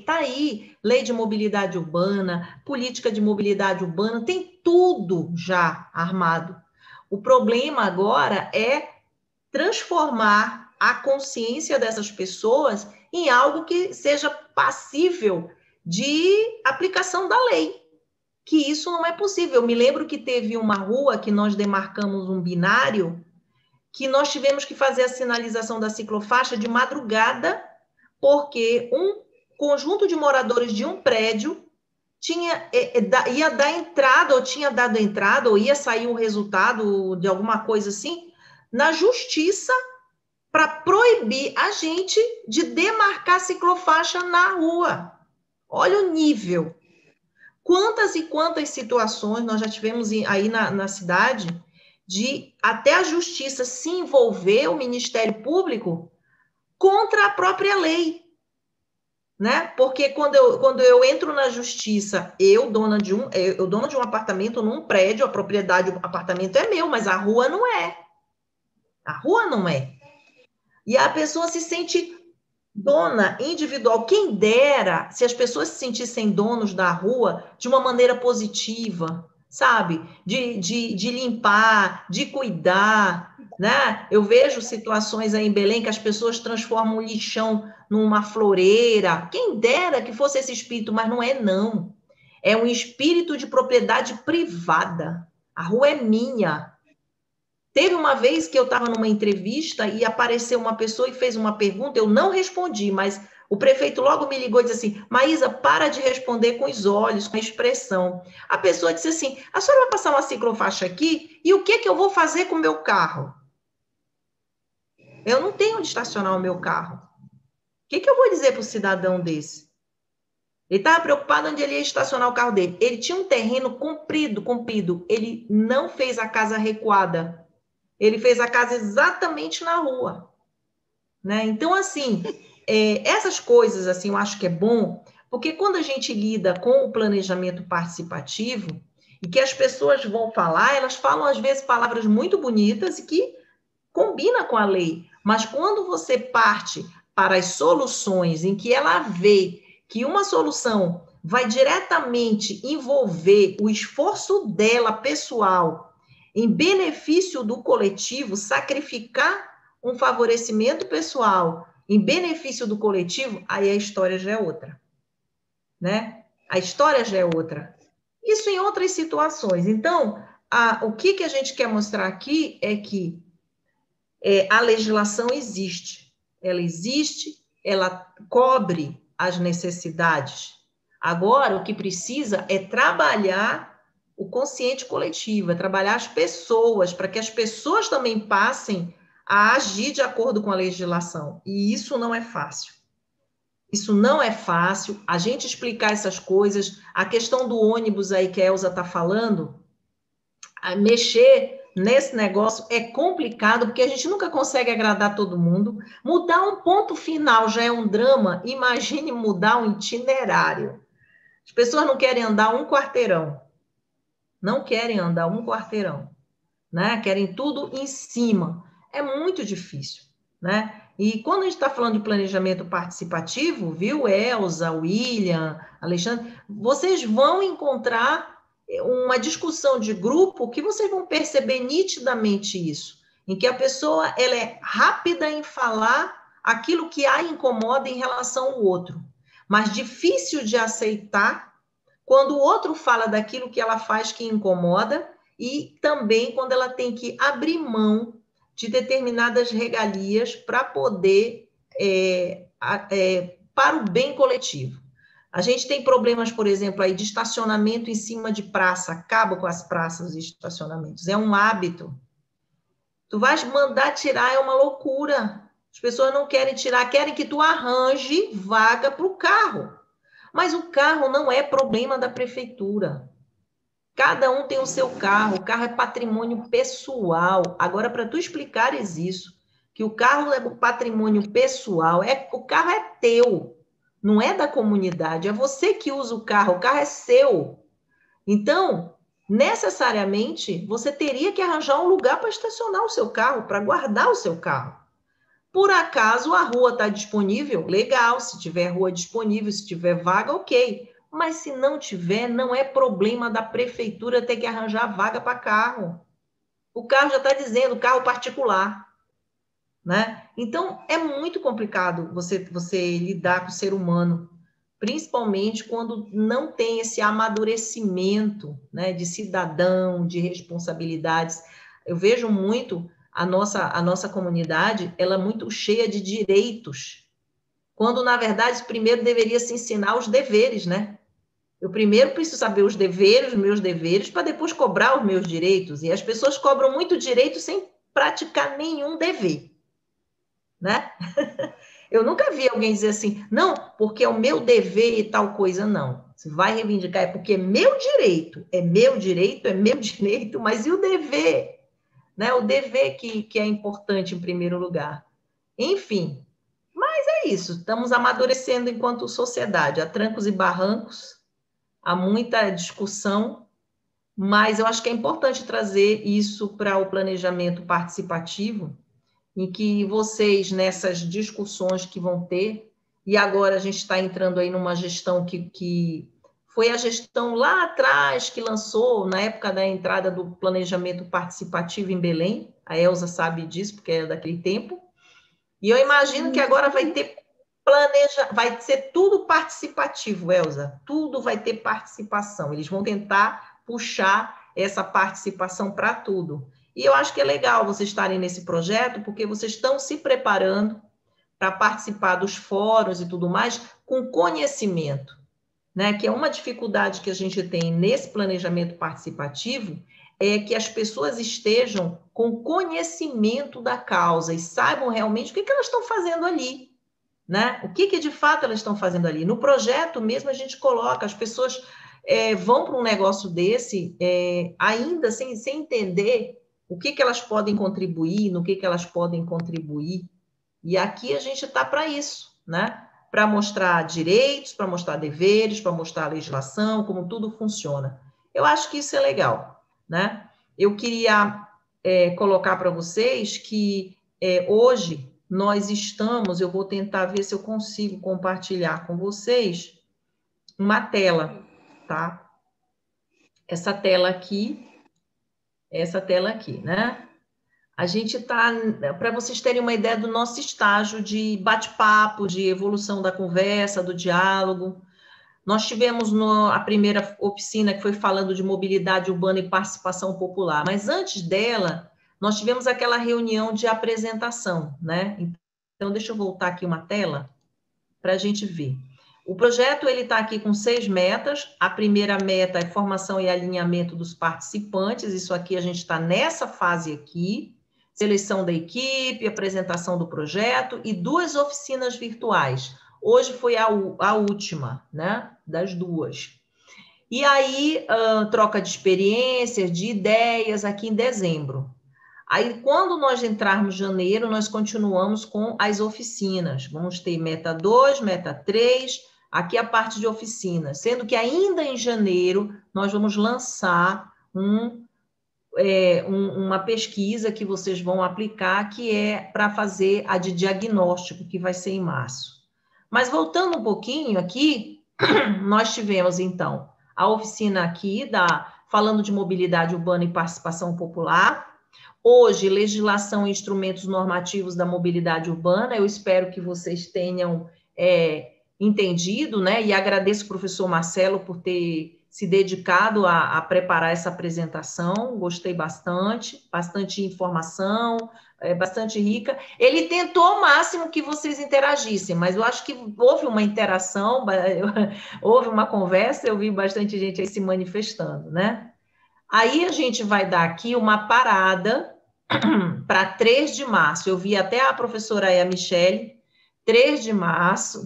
Tá aí, lei de mobilidade urbana, política de mobilidade urbana, tem tudo já armado. O problema agora é transformar a consciência dessas pessoas em algo que seja passível de aplicação da lei, que isso não é possível. Eu me lembro que teve uma rua que nós demarcamos um binário, que nós tivemos que fazer a sinalização da ciclofaixa de madrugada, porque um conjunto de moradores de um prédio ia dar entrada, ou tinha dado entrada, ou ia sair um resultado de alguma coisa assim, na justiça, para proibir a gente de demarcar ciclofaixa na rua. Olha o nível. Quantas e quantas situações nós já tivemos aí na cidade de até a justiça se envolver, o Ministério Público, contra a própria lei. Né? Porque quando eu entro na justiça, eu dona de um apartamento num prédio, a propriedade do apartamento é meu, mas a rua não é. A rua não é. E a pessoa se sente dona individual. Quem dera se as pessoas se sentissem donos da rua de uma maneira positiva, sabe? De limpar, de cuidar, né? Eu vejo situações aí em Belém que as pessoas transformam o lixão numa floreira. Quem dera que fosse esse espírito, mas não é, não. É um espírito de propriedade privada. A rua é minha. Teve uma vez que eu estava numa entrevista e apareceu uma pessoa e fez uma pergunta, eu não respondi, mas o prefeito logo me ligou e disse assim, Maísa, para de responder com os olhos, com a expressão. A pessoa disse assim, a senhora vai passar uma ciclofaixa aqui e o que eu vou fazer com o meu carro? Eu não tenho onde estacionar o meu carro. O que eu vou dizer para o cidadão desse? Ele estava preocupado onde ele ia estacionar o carro dele. Ele tinha um terreno comprido. Ele não fez a casa recuada. Ele fez a casa exatamente na rua. Né? Então, assim, essas coisas, assim, eu acho que é bom, porque quando a gente lida com o planejamento participativo, e que as pessoas vão falar, elas falam, às vezes, palavras muito bonitas e que combinam com a lei. Mas quando você parte para as soluções, em que ela vê que uma solução vai diretamente envolver o esforço dela, pessoal, em benefício do coletivo, sacrificar um favorecimento pessoal em benefício do coletivo, aí a história já é outra, né? A história já é outra. Isso em outras situações. Então, o que a gente quer mostrar aqui é que a legislação existe. Ela existe, ela cobre as necessidades. Agora, o que precisa é trabalhar o consciente coletivo, é trabalhar as pessoas, para que as pessoas também passem a agir de acordo com a legislação. E isso não é fácil. Isso não é fácil. A gente explicar essas coisas, a questão do ônibus aí que a Elza está falando, mexer nesse negócio é complicado, porque a gente nunca consegue agradar todo mundo. Mudar um ponto final já é um drama. Imagine mudar um itinerário. As pessoas não querem andar um quarteirão. Não querem andar um quarteirão, né? Querem tudo em cima. É muito difícil, né? E quando a gente está falando de planejamento participativo, viu, Elza, William, Alexandre, vocês vão encontrar uma discussão de grupo que vocês vão perceber nitidamente isso, em que a pessoa ela é rápida em falar aquilo que a incomoda em relação ao outro, mas difícil de aceitar quando o outro fala daquilo que ela faz que incomoda e também quando ela tem que abrir mão de determinadas regalias para poder, para o bem coletivo. A gente tem problemas, por exemplo, aí de estacionamento em cima de praça, acaba com as praças e estacionamentos, é um hábito. Tu vais mandar tirar, é uma loucura. As pessoas não querem tirar, querem que tu arranje vaga para o carro. Mas o carro não é problema da prefeitura. Cada um tem o seu carro, o carro é patrimônio pessoal. Agora, para tu explicares isso, que o carro é patrimônio pessoal, o carro é teu, não é da comunidade, é você que usa o carro é seu. Então, necessariamente, você teria que arranjar um lugar para estacionar o seu carro, para guardar o seu carro. Por acaso a rua está disponível? Legal, se tiver rua disponível, se tiver vaga, ok. Mas se não tiver, não é problema da prefeitura ter que arranjar vaga para carro. O carro já está dizendo, carro particular. Né? Então, é muito complicado você lidar com o ser humano, principalmente quando não tem esse amadurecimento, né, de cidadão, de responsabilidades. Eu vejo muito a nossa comunidade, ela é muito cheia de direitos, quando, na verdade, primeiro deveria se ensinar os deveres, né? Eu primeiro preciso saber os meus deveres, para depois cobrar os meus direitos. E as pessoas cobram muito direito sem praticar nenhum dever, né? Eu nunca vi alguém dizer assim, não, porque é o meu dever e tal coisa, não. Você vai reivindicar, é porque é meu direito, mas e o dever? Né? O dever que é importante em primeiro lugar. Enfim, mas é isso, estamos amadurecendo enquanto sociedade, há trancos e barrancos, há muita discussão, mas eu acho que é importante trazer isso para o planejamento participativo, em que vocês, nessas discussões que vão ter, e agora a gente está entrando aí numa gestão que foi a gestão lá atrás que lançou, na época da entrada do planejamento participativo em Belém, a Elza sabe disso, porque é daquele tempo, e eu imagino que agora vai ser tudo participativo, Elza, tudo vai ter participação, eles vão tentar puxar essa participação para tudo. E eu acho que é legal vocês estarem nesse projeto, porque vocês estão se preparando para participar dos fóruns e tudo mais com conhecimento, né? Que é uma dificuldade que a gente tem nesse planejamento participativo, é que as pessoas estejam com conhecimento da causa e saibam realmente o que elas estão fazendo ali, né? O que de fato elas estão fazendo ali. No projeto mesmo a gente coloca, as pessoas vão para um negócio desse ainda sem entender o que elas podem contribuir, no que elas podem contribuir. E aqui a gente está para isso, né? Para mostrar direitos, para mostrar deveres, para mostrar a legislação, como tudo funciona. Eu acho que isso é legal, né? Eu queria colocar para vocês que hoje nós estamos, eu vou tentar ver se eu consigo compartilhar com vocês uma tela, tá? Essa tela aqui essa tela aqui, né? A gente está, para vocês terem uma ideia do nosso estágio de bate-papo, de evolução da conversa, do diálogo. Nós tivemos a primeira oficina que foi falando de mobilidade urbana e participação popular, mas antes dela, nós tivemos aquela reunião de apresentação, né? Então, deixa eu voltar aqui uma tela para a gente ver. O projeto está aqui com 6 metas. A primeira meta é formação e alinhamento dos participantes. Isso aqui a gente está nessa fase aqui. Seleção da equipe, apresentação do projeto e 2 oficinas virtuais. Hoje foi a última, né, das 2. E aí, troca de experiências, de ideias aqui em dezembro. Aí, quando nós entrarmos em janeiro, nós continuamos com as oficinas. Vamos ter meta 2, meta 3, aqui a parte de oficinas. Sendo que ainda em janeiro, nós vamos lançar uma pesquisa que vocês vão aplicar, que é para fazer a de diagnóstico, que vai ser em março. Mas voltando um pouquinho aqui, nós tivemos, então, a oficina aqui, falando de mobilidade urbana e participação popular. Hoje, legislação e instrumentos normativos da mobilidade urbana. Eu espero que vocês tenham entendido, né? E agradeço ao professor Marcelo por ter se dedicado a preparar essa apresentação, gostei bastante informação, bastante rica. Ele tentou ao máximo que vocês interagissem, mas eu acho que houve uma interação, houve uma conversa, eu vi bastante gente aí se manifestando, né? Aí a gente vai dar aqui uma parada para 3 de março, eu vi até a professora aí, a Michele, 3 de março,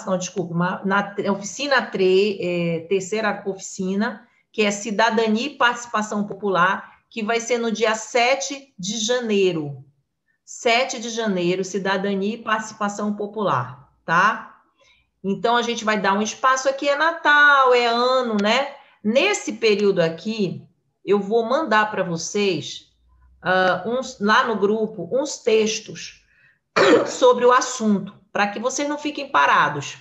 não, desculpa, na oficina 3, terceira oficina, que é Cidadania e Participação Popular, que vai ser no dia 7 de janeiro. 7 de janeiro, Cidadania e Participação Popular, tá? Então, a gente vai dar um espaço aqui, é Natal, é ano, né? Nesse período aqui, eu vou mandar para vocês, lá no grupo, uns textos sobre o assunto, para que vocês não fiquem parados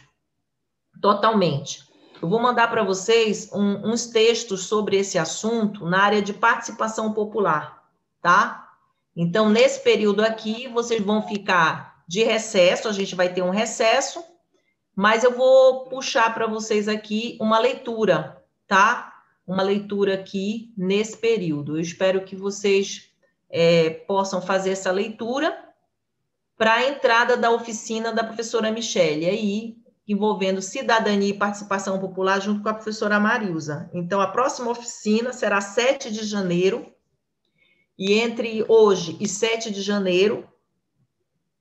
totalmente. Eu vou mandar para vocês uns textos sobre esse assunto na área de participação popular, tá? Então, nesse período aqui, vocês vão ficar de recesso, a gente vai ter um recesso, mas eu vou puxar para vocês aqui uma leitura, tá? Uma leitura aqui nesse período. Eu espero que vocês possam fazer essa leitura para a entrada da oficina da professora Michele, aí, envolvendo cidadania e participação popular, junto com a professora Marilza. Então, a próxima oficina será 7 de janeiro, e entre hoje e 7 de janeiro,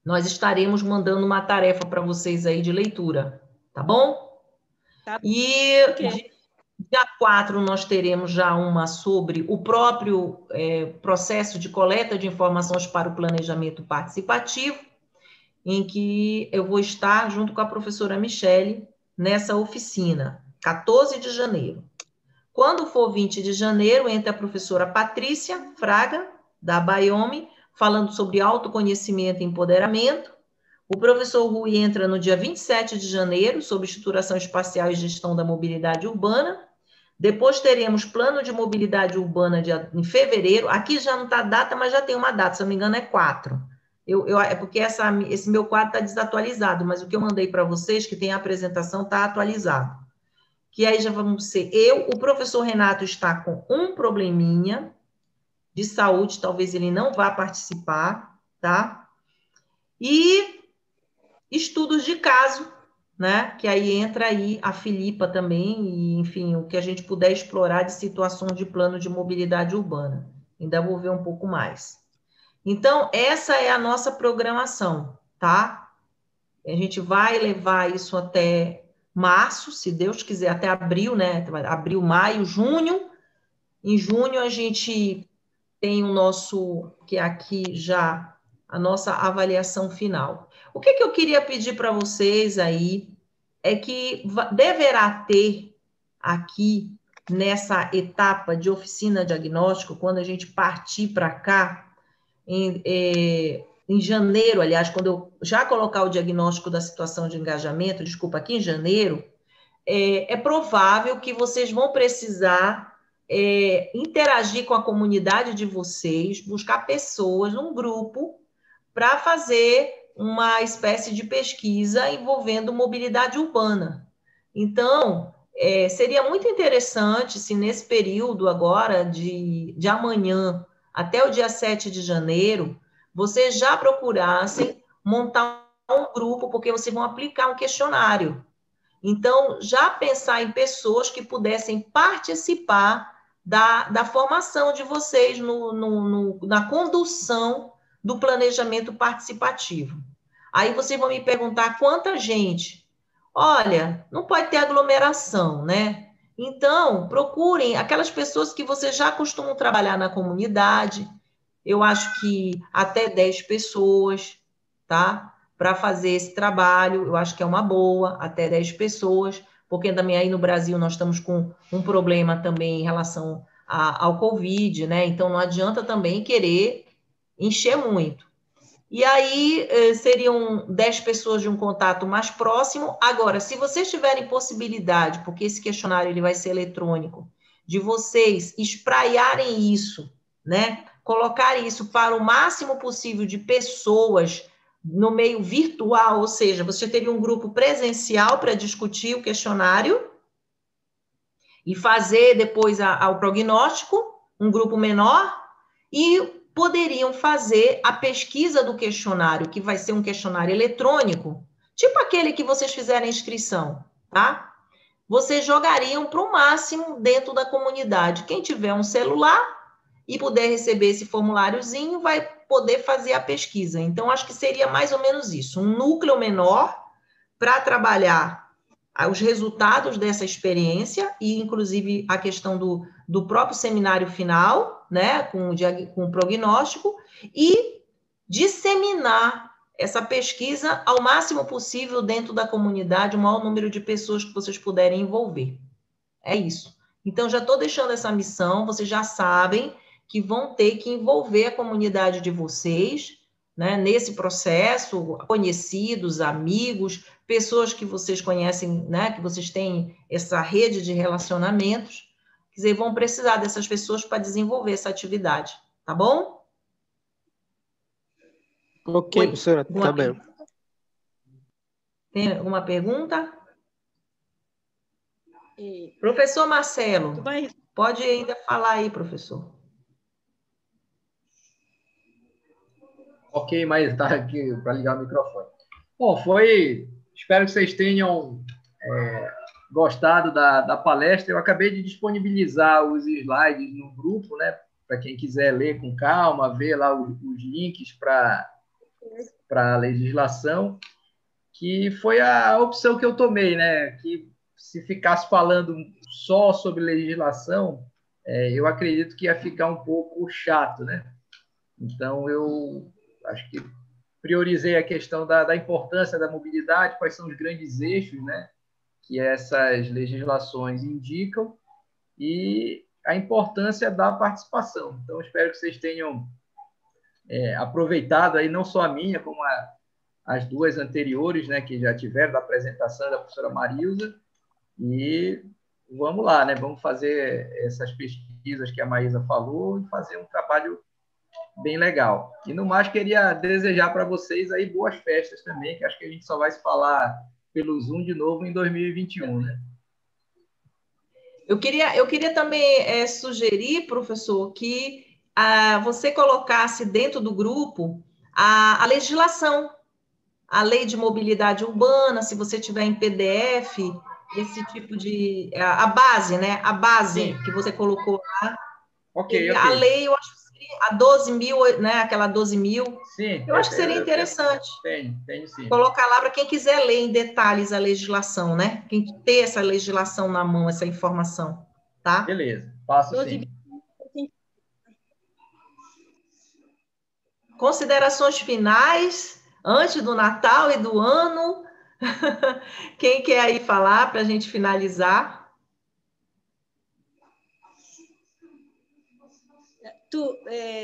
nós estaremos mandando uma tarefa para vocês aí de leitura, tá bom? Tá. E dia 4 nós teremos já uma sobre o próprio processo de coleta de informações para o planejamento participativo, em que eu vou estar junto com a professora Michele nessa oficina, 14 de janeiro. Quando for 20 de janeiro, entra a professora Patrícia Fraga, da Baiome, falando sobre autoconhecimento e empoderamento. O professor Rui entra no dia 27 de janeiro, sobre estruturação espacial e gestão da mobilidade urbana. Depois teremos plano de mobilidade urbana em fevereiro. Aqui já não está a data, mas já tem uma data, se não me engano é 4. É porque esse meu quadro está desatualizado, mas o que eu mandei para vocês, que tem a apresentação, está atualizado. Que aí já vamos ser o professor Renato está com um probleminha de saúde, talvez ele não vá participar, tá? E estudos de caso, né? Que aí entra aí a Filipa também, e, enfim, o que a gente puder explorar de situações de plano de mobilidade urbana. Ainda vou ver um pouco mais. Então, essa é a nossa programação, tá? A gente vai levar isso até março, se Deus quiser, até abril, né? Abril, maio, junho. Em junho, a gente tem o nosso, que é aqui já, a nossa avaliação final. O que eu queria pedir para vocês aí é que deverá ter aqui, nessa etapa de oficina diagnóstico, quando a gente partir para cá, em janeiro, aliás, quando eu já colocar o diagnóstico da situação de engajamento, desculpa, aqui em janeiro, é provável que vocês vão precisar interagir com a comunidade de vocês, buscar pessoas, um grupo, para fazer uma espécie de pesquisa envolvendo mobilidade urbana. Então, seria muito interessante se nesse período agora, de amanhã até o dia 7 de janeiro, vocês já procurassem montar um grupo, porque vocês vão aplicar um questionário. Então, já pensar em pessoas que pudessem participar da formação de vocês na condução do planejamento participativo. Aí vocês vão me perguntar quanta gente. Olha, não pode ter aglomeração, né? Então, procurem aquelas pessoas que vocês já costumam trabalhar na comunidade. Eu acho que até 10 pessoas, tá? Para fazer esse trabalho, eu acho que é uma boa, até 10 pessoas, porque também aí no Brasil nós estamos com um problema também em relação ao Covid, né? Então não adianta também querer encher muito. E aí seriam 10 pessoas de um contato mais próximo. Agora, se vocês tiverem possibilidade, porque esse questionário ele vai ser eletrônico, de vocês espraiarem isso, né? Colocar isso para o máximo possível de pessoas no meio virtual, ou seja, você teria um grupo presencial para discutir o questionário e fazer depois o prognóstico, um grupo menor, e poderiam fazer a pesquisa do questionário, que vai ser um questionário eletrônico, tipo aquele que vocês fizeram a inscrição, tá? Vocês jogariam para o máximo dentro da comunidade. Quem tiver um celular e puder receber esse formuláriozinho, vai poder fazer a pesquisa. Então, acho que seria mais ou menos isso, um núcleo menor para trabalhar os resultados dessa experiência e, inclusive, a questão do próprio seminário final, né, com o prognóstico, e disseminar essa pesquisa ao máximo possível dentro da comunidade, o maior número de pessoas que vocês puderem envolver. É isso. Então, já estou deixando essa missão, vocês já sabem que vão ter que envolver a comunidade de vocês, né, nesse processo, conhecidos, amigos, pessoas que vocês conhecem, né, que vocês têm essa rede de relacionamentos, quer dizer, vão precisar dessas pessoas para desenvolver essa atividade, tá bom? Ok, professora, tá bem. Tem alguma pergunta? Professor Marcelo, pode ainda falar aí, professor. Ok, mas está aqui para ligar o microfone. Bom, espero que vocês tenham gostado da palestra. Eu acabei de disponibilizar os slides no grupo, né? Para quem quiser ler com calma, ver lá os links para a legislação, que foi a opção que eu tomei, né? Que se ficasse falando só sobre legislação, eu acredito que ia ficar um pouco chato, né? Então, eu acho que priorizei a questão da importância da mobilidade, quais são os grandes eixos, né, que essas legislações indicam, e a importância da participação. Então, espero que vocês tenham aproveitado aí não só a minha, como as duas anteriores, né, que já tiveram, da apresentação da professora Marilza, e vamos lá, né, vamos fazer essas pesquisas que a Maísa falou e fazer um trabalho bem legal. E no mais, queria desejar para vocês aí boas festas também, que acho que a gente só vai se falar pelo Zoom de novo em 2021, né? Eu queria também sugerir, professor, que você colocasse dentro do grupo a legislação, a lei de mobilidade urbana, se você tiver em PDF, esse tipo de... a base, né? A base Sim. que você colocou lá. Ok. A lei, eu acho a 12.000, né? Aquela 12.000. Sim. Eu acho que seria interessante. Tenho sim. Colocar lá para quem quiser ler em detalhes a legislação, né? Quem ter essa legislação na mão, essa informação, tá? Beleza, passo sim. Considerações finais, antes do Natal e do ano. Quem quer aí falar para a gente finalizar?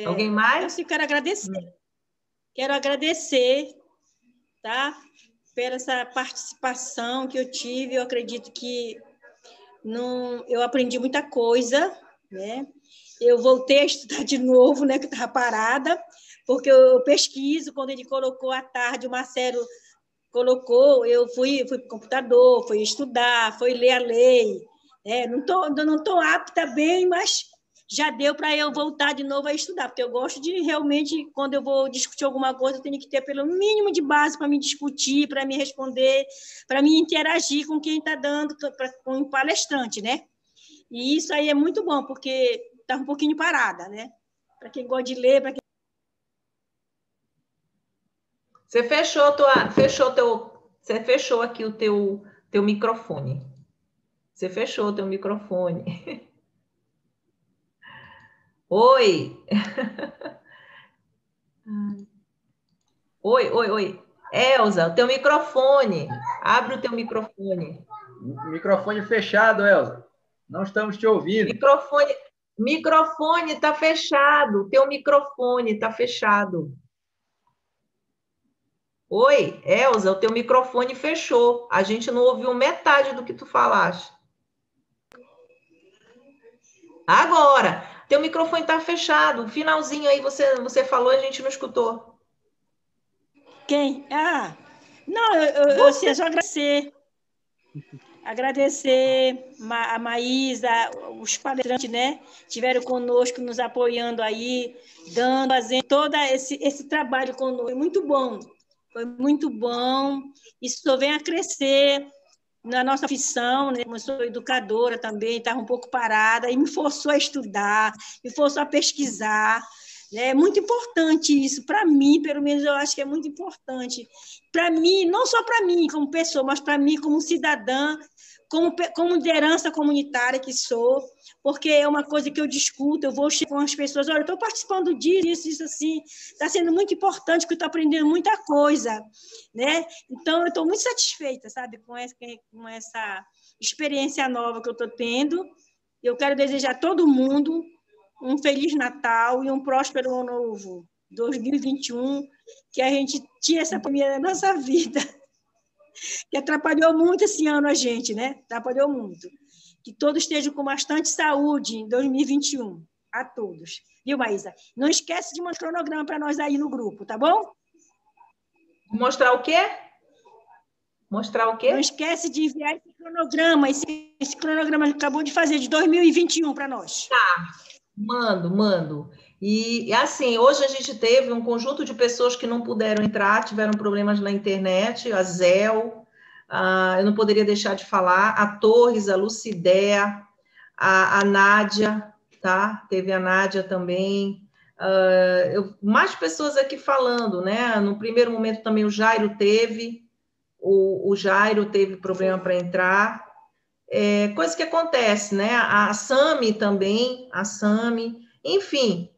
Alguém mais? Eu quero agradecer. Quero agradecer, tá? Pela essa participação que eu tive. Eu acredito que eu aprendi muita coisa, né? Eu voltei a estudar de novo, né, que eu estava parada, porque eu pesquiso, quando ele colocou à tarde, o Marcelo colocou, eu fui para o computador, fui estudar, fui ler a lei, né? Não tô apta bem, mas já deu para eu voltar de novo a estudar, porque eu gosto de realmente, quando eu vou discutir alguma coisa, eu tenho que ter pelo mínimo de base para me discutir, para me responder, para me interagir com quem está dando, com o palestrante, né? E isso aí é muito bom, porque está um pouquinho parada, né? Para quem gosta de ler, para quem... Você fechou aqui o teu microfone. Você fechou o teu microfone. Oi. Oi. Elza, o teu microfone. Abre o teu microfone. Microfone fechado, Elza. Não estamos te ouvindo. Microfone está fechado. O teu microfone está fechado. Oi, Elza, o teu microfone fechou. A gente não ouviu metade do que tu falaste. Agora, teu microfone está fechado. O finalzinho aí você falou, a gente não escutou. Quem? Ah, não, eu só agradecer. Agradecer a Maísa, os palestrantes, né? Estiveram conosco, nos apoiando aí, fazendo todo esse trabalho conosco. Foi muito bom. Foi muito bom. Isso só vem a crescer na nossa profissão, né? Como eu sou educadora também, estava um pouco parada, e me forçou a estudar, me forçou a pesquisar. É muito importante isso, para mim, pelo menos eu acho que é muito importante. Para mim, não só para mim como pessoa, mas para mim como cidadã, como liderança comunitária que sou, porque é uma coisa que eu discuto, eu vou com as pessoas, olha, eu estou participando disso, isso assim, está sendo muito importante, porque eu estou aprendendo muita coisa, né? Então, eu estou muito satisfeita, sabe, com essa experiência nova que eu estou tendo. Eu quero desejar a todo mundo um Feliz Natal e um próspero Ano Novo 2021, que a gente tire essa pandemia da nossa vida, que atrapalhou muito esse ano a gente, né? Atrapalhou muito. Que todos estejam com bastante saúde em 2021, a todos. Viu, Maísa? Não esquece de mostrar o cronograma para nós aí no grupo, tá bom? Mostrar o quê? Mostrar o quê? Não esquece de enviar esse cronograma, esse cronograma que acabou de fazer, de 2021 para nós. Tá. Mando. E assim, hoje a gente teve um conjunto de pessoas que não puderam entrar, tiveram problemas na internet, a Zel, eu não poderia deixar de falar, a Torres, a Lucidéia, a Nádia, tá? Teve a Nádia também, mais pessoas aqui falando, né? No primeiro momento também o Jairo teve, o Jairo teve problema para entrar. Coisa que acontece, né? A Sami também, enfim,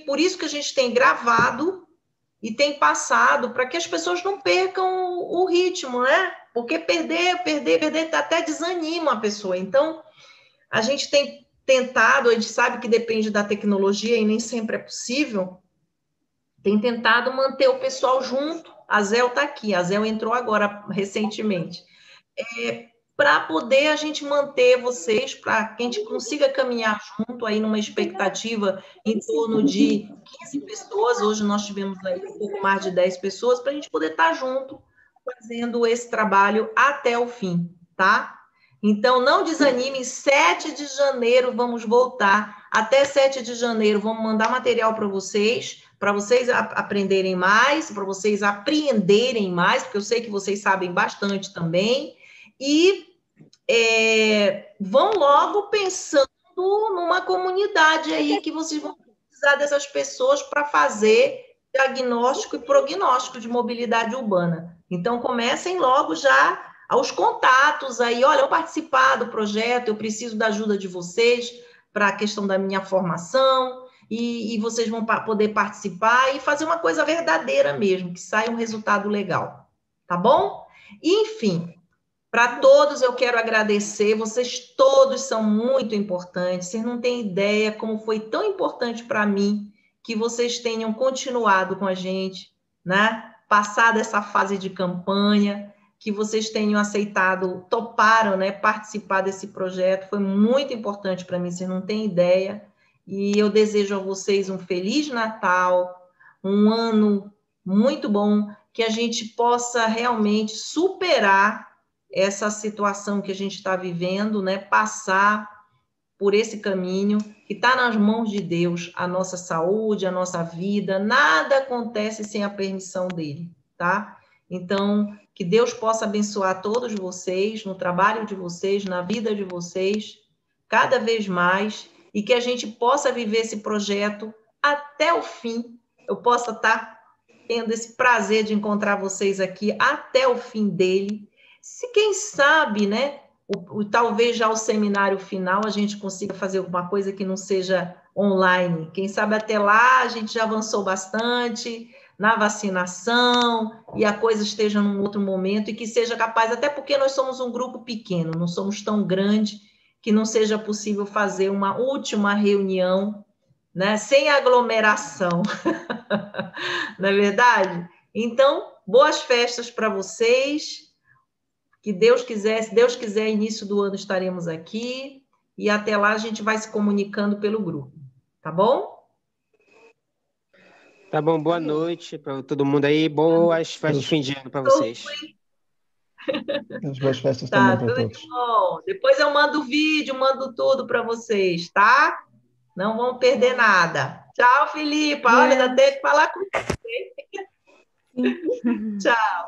por isso que a gente tem gravado e tem passado para que as pessoas não percam o ritmo, né? Porque perder até desanima a pessoa. Então, a gente tem tentado, a gente sabe que depende da tecnologia e nem sempre é possível, tem tentado manter o pessoal junto. A Zel está aqui, a Zel entrou agora recentemente. Para poder a gente manter vocês, para que a gente consiga caminhar junto aí numa expectativa em torno de 15 pessoas, hoje nós tivemos aí um pouco mais de 10 pessoas, para a gente poder estar junto fazendo esse trabalho até o fim, tá? Então, não desanime, 7 de janeiro vamos voltar, até 7 de janeiro vamos mandar material para vocês aprenderem mais, para vocês apreenderem mais, porque eu sei que vocês sabem bastante também, e vão logo pensando numa comunidade aí que vocês vão precisar dessas pessoas para fazer diagnóstico e prognóstico de mobilidade urbana. Então, comecem logo já aos contatos aí, olha, eu participar do projeto, eu preciso da ajuda de vocês para a questão da minha formação, e vocês vão poder participar e fazer uma coisa verdadeira mesmo, que saia um resultado legal, tá bom? Enfim, para todos eu quero agradecer, vocês todos são muito importantes, vocês não têm ideia como foi tão importante para mim que vocês tenham continuado com a gente, né? Passado essa fase de campanha, que vocês tenham aceitado, toparam, né, participar desse projeto. Foi muito importante para mim, vocês não têm ideia. E eu desejo a vocês um Feliz Natal, um ano muito bom, que a gente possa realmente superar essa situação que a gente está vivendo, né, passar por esse caminho, que está nas mãos de Deus, a nossa saúde, a nossa vida, nada acontece sem a permissão dele, tá? Então, que Deus possa abençoar todos vocês, no trabalho de vocês, na vida de vocês, cada vez mais, e que a gente possa viver esse projeto até o fim. Eu possa estar tendo esse prazer de encontrar vocês aqui até o fim dele. Se quem sabe, né, talvez já o seminário final a gente consiga fazer alguma coisa que não seja online. Quem sabe até lá a gente já avançou bastante na vacinação e a coisa esteja num outro momento e que seja capaz, até porque nós somos um grupo pequeno, não somos tão grande, que não seja possível fazer uma última reunião, né, sem aglomeração. Não é verdade? Então, boas festas para vocês. Que Deus quiser, se Deus quiser, início do ano estaremos aqui. E até lá a gente vai se comunicando pelo grupo. Tá bom? Tá bom, boa noite para todo mundo aí. Boas festas de fim de ano para vocês. As boas festas Tá, também para tudo todos. bom. Depois eu mando o vídeo, mando tudo para vocês, tá? Não vão perder nada. Tchau, Filipe. Olha, ainda tenho que falar com você. Tchau.